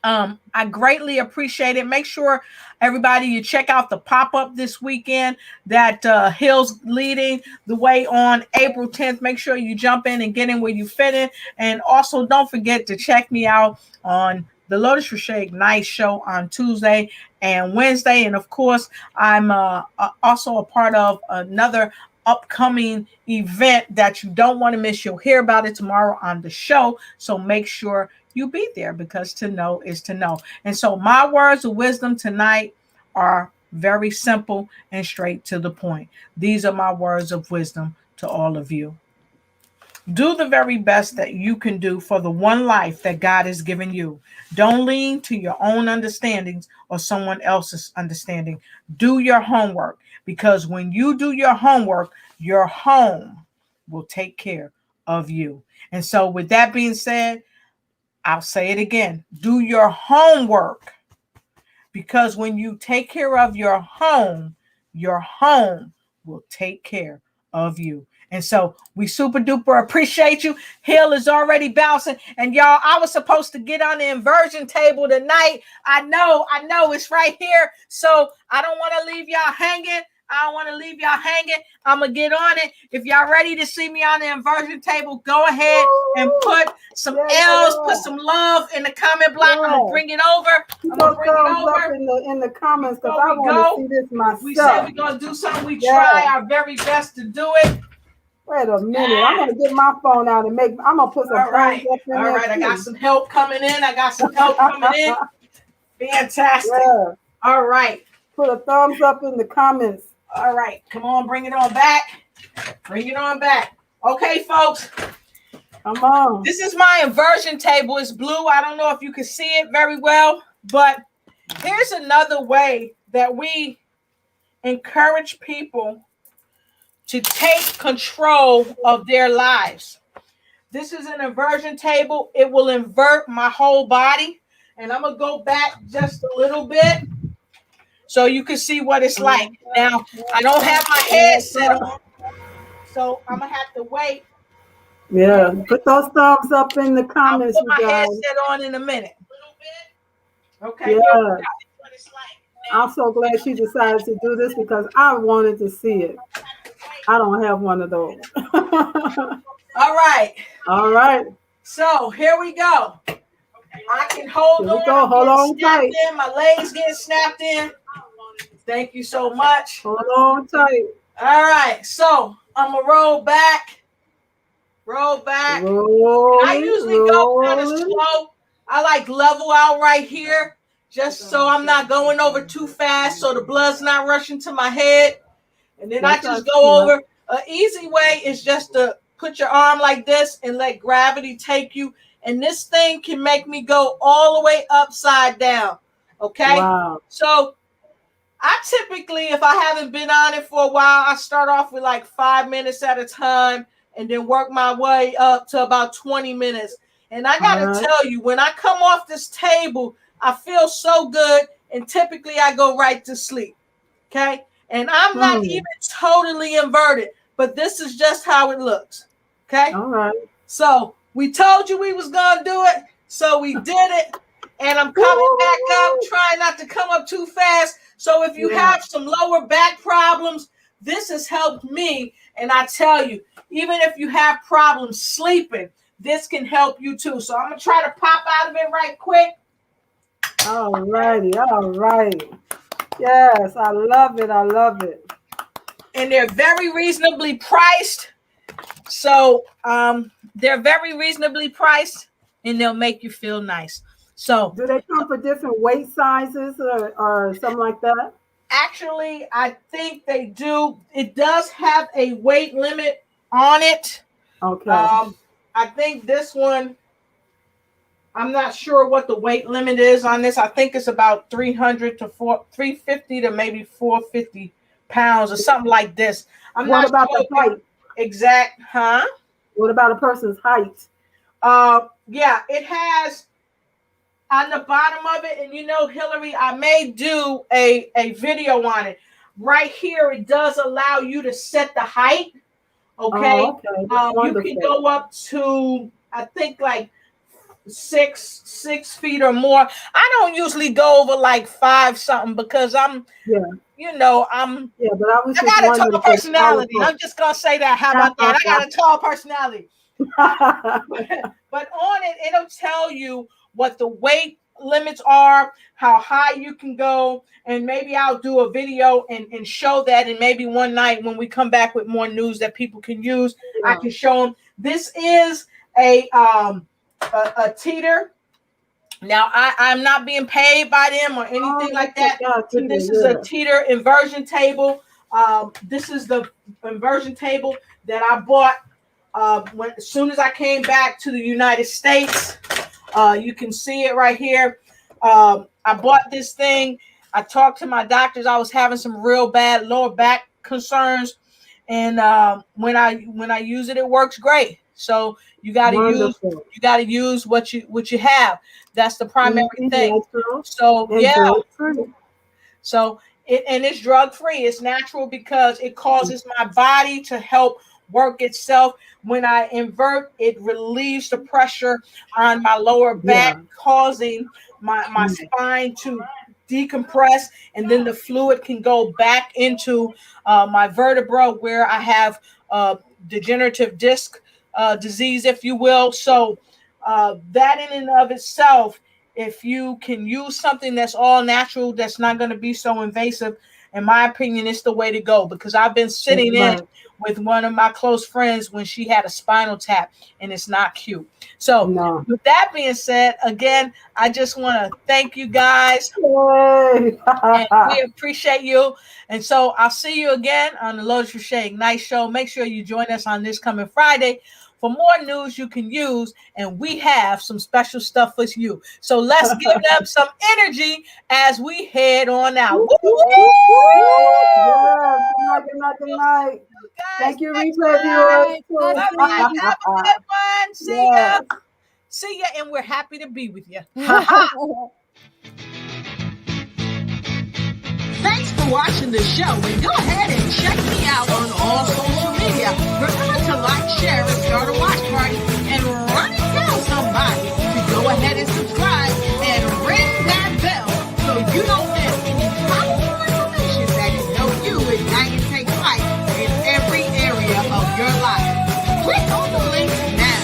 Speaker 1: I greatly appreciate it. Make sure everybody, you check out the pop-up this weekend that Hill's leading the way on April 10th. Make sure you jump in and get in where you fit in. And also don't forget to check me out on the Lotus Crochet Ignite show on Tuesday and Wednesday. And of course, I'm also a part of another upcoming event that you don't want to miss. You'll hear about it tomorrow on the show. So make sure you be there, because to know is to know. And so my words of wisdom tonight are very simple and straight to the point. These are my words of wisdom to all of you. Do the very best that you can do for the one life that God has given you. Don't lean to your own understandings or someone else's understanding. Do your homework, because when you do your homework, your home will take care of you. And so with that being said, I'll say it again. Do your homework, because when you take care of your home will take care of you. And so we super duper appreciate you. Hill is already bouncing. And y'all, I was supposed to get on the inversion table tonight. I know it's right here. So I don't want to leave y'all hanging. I'm going to get on it. If y'all ready to see me on the inversion table, go ahead and put some L's, put some love in the comment block. I'm going to bring it over.
Speaker 2: In the comments, because I want to see this myself.
Speaker 1: We said we're going to do something. We try our very best to do it.
Speaker 2: Wait a minute. I'm gonna get my phone out and I'm gonna put some
Speaker 1: All right.
Speaker 2: thumbs up in
Speaker 1: All
Speaker 2: there
Speaker 1: right. I got
Speaker 2: too.
Speaker 1: some help coming in. Fantastic.
Speaker 2: Yeah.
Speaker 1: All right.
Speaker 2: Put a thumbs up in the comments.
Speaker 1: All right. Come on, bring it on back. Bring it on back. Okay, folks.
Speaker 2: Come on.
Speaker 1: This is my inversion table. It's blue. I don't know if you can see it very well, but here's another way that we encourage people to take control of their lives. This is an inversion table. It will invert my whole body. And I'm going to go back just a little bit so you can see what it's like. Now, I don't have my headset on, so I'm going to have to wait.
Speaker 2: Yeah, put those thumbs up in the comments.
Speaker 1: I'll put my
Speaker 2: guys.
Speaker 1: headset on in a minute. Okay.
Speaker 2: Yeah. I'm so glad she decided to do this because I wanted to see it. I don't have one of those.
Speaker 1: All right.
Speaker 2: All right.
Speaker 1: So here we go. I can hold on.
Speaker 2: Hold on tight.
Speaker 1: My legs getting snapped in. Thank you so much.
Speaker 2: Hold on tight.
Speaker 1: All right. So I'm going to roll back. I usually go kind of slow. I like level out right here just so I'm not going over too fast so the blood's not rushing to my head. And then I just go over. An easy way is just to put your arm like this and let gravity take you. And this thing can make me go all the way upside down. Okay?
Speaker 2: Wow.
Speaker 1: So I typically, if I haven't been on it for a while, I start off with like 5 minutes at a time and then work my way up to about 20 minutes. And I got to tell you, when I come off this table, I feel so good. And typically I go right to sleep. Okay? And I'm not even totally inverted, but this is just how it looks. Okay?
Speaker 2: All right.
Speaker 1: So we told you we was going to do it. So we did it. And I'm coming back up, trying not to come up too fast. So if you have some lower back problems, this has helped me. And I tell you, even if you have problems sleeping, this can help you too. So I'm going to try to pop out of it right quick.
Speaker 2: All righty. All right. Yes, I love it. I love it.
Speaker 1: And they're very reasonably priced. So they're very reasonably priced and they'll make you feel nice. So
Speaker 2: do they come for different weight sizes or something like that?
Speaker 1: Actually, I think they do. It does have a weight limit on it.
Speaker 2: Okay.
Speaker 1: I think this one, I'm not sure what the weight limit is on this. I think it's about 350 to maybe 450 pounds or something like this. I'm
Speaker 2: what
Speaker 1: not
Speaker 2: about
Speaker 1: sure
Speaker 2: the height?
Speaker 1: Exact, huh?
Speaker 2: What about a person's height?
Speaker 1: Yeah, it has on the bottom of it, and you know, Hillary, I may do a video on it. Right here, it does allow you to set the height. Okay. You can go up to, I think, like 6 feet or more. I don't usually go over like 5 something because I'm, you know, but I got a tall personality. I'm just gonna say that. How about that? I got a tall personality. But on it, it'll tell you what the weight limits are, how high you can go, and maybe I'll do a video and show that. And maybe one night when we come back with more news that people can use, I can show them. This is a teeter. Now I'm not being paid by them or anything like that. But this is a teeter inversion table. This is the inversion table that I bought as soon as I came back to the United States. You can see it right here. I bought this thing. I talked to my doctors. I was having some real bad lower back concerns, and when I use it, it works great. So you got to use what you have. That's the primary thing. So So it's drug free. It's natural because it causes my body to help work itself. When I invert, it relieves the pressure on my lower back, causing my spine to decompress, and then the fluid can go back into my vertebra where I have degenerative disc disease, if you will. So that in and of itself, if you can use something that's all natural, that's not going to be so invasive, in my opinion, it's the way to go, because I've been sitting in with one of my close friends when she had a spinal tap, and it's not cute. So with that being said, again, I just want to thank you guys. And we appreciate you. And so I'll see you again on the Lotus Rocher Ignite Show. Make sure you join us on this coming Friday for more news you can use. And we have some special stuff for you. So let's give them some energy as we head on out.
Speaker 2: Good night. Thank you, replay viewers.
Speaker 1: Have a good one. See ya, and we're happy to be with you.
Speaker 7: Thanks for watching the show, and go ahead and check me out on all social media. Remember to like, share, and start a watch party, and run and tell somebody to go ahead and subscribe and ring that bell so you don't miss any powerful information that can help you ignite and take flight in every area of your life. Click on the link now.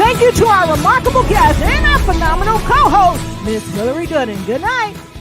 Speaker 8: Thank you to our remarkable guest and our phenomenal co-host, Miss Hillary Gooden. Good night.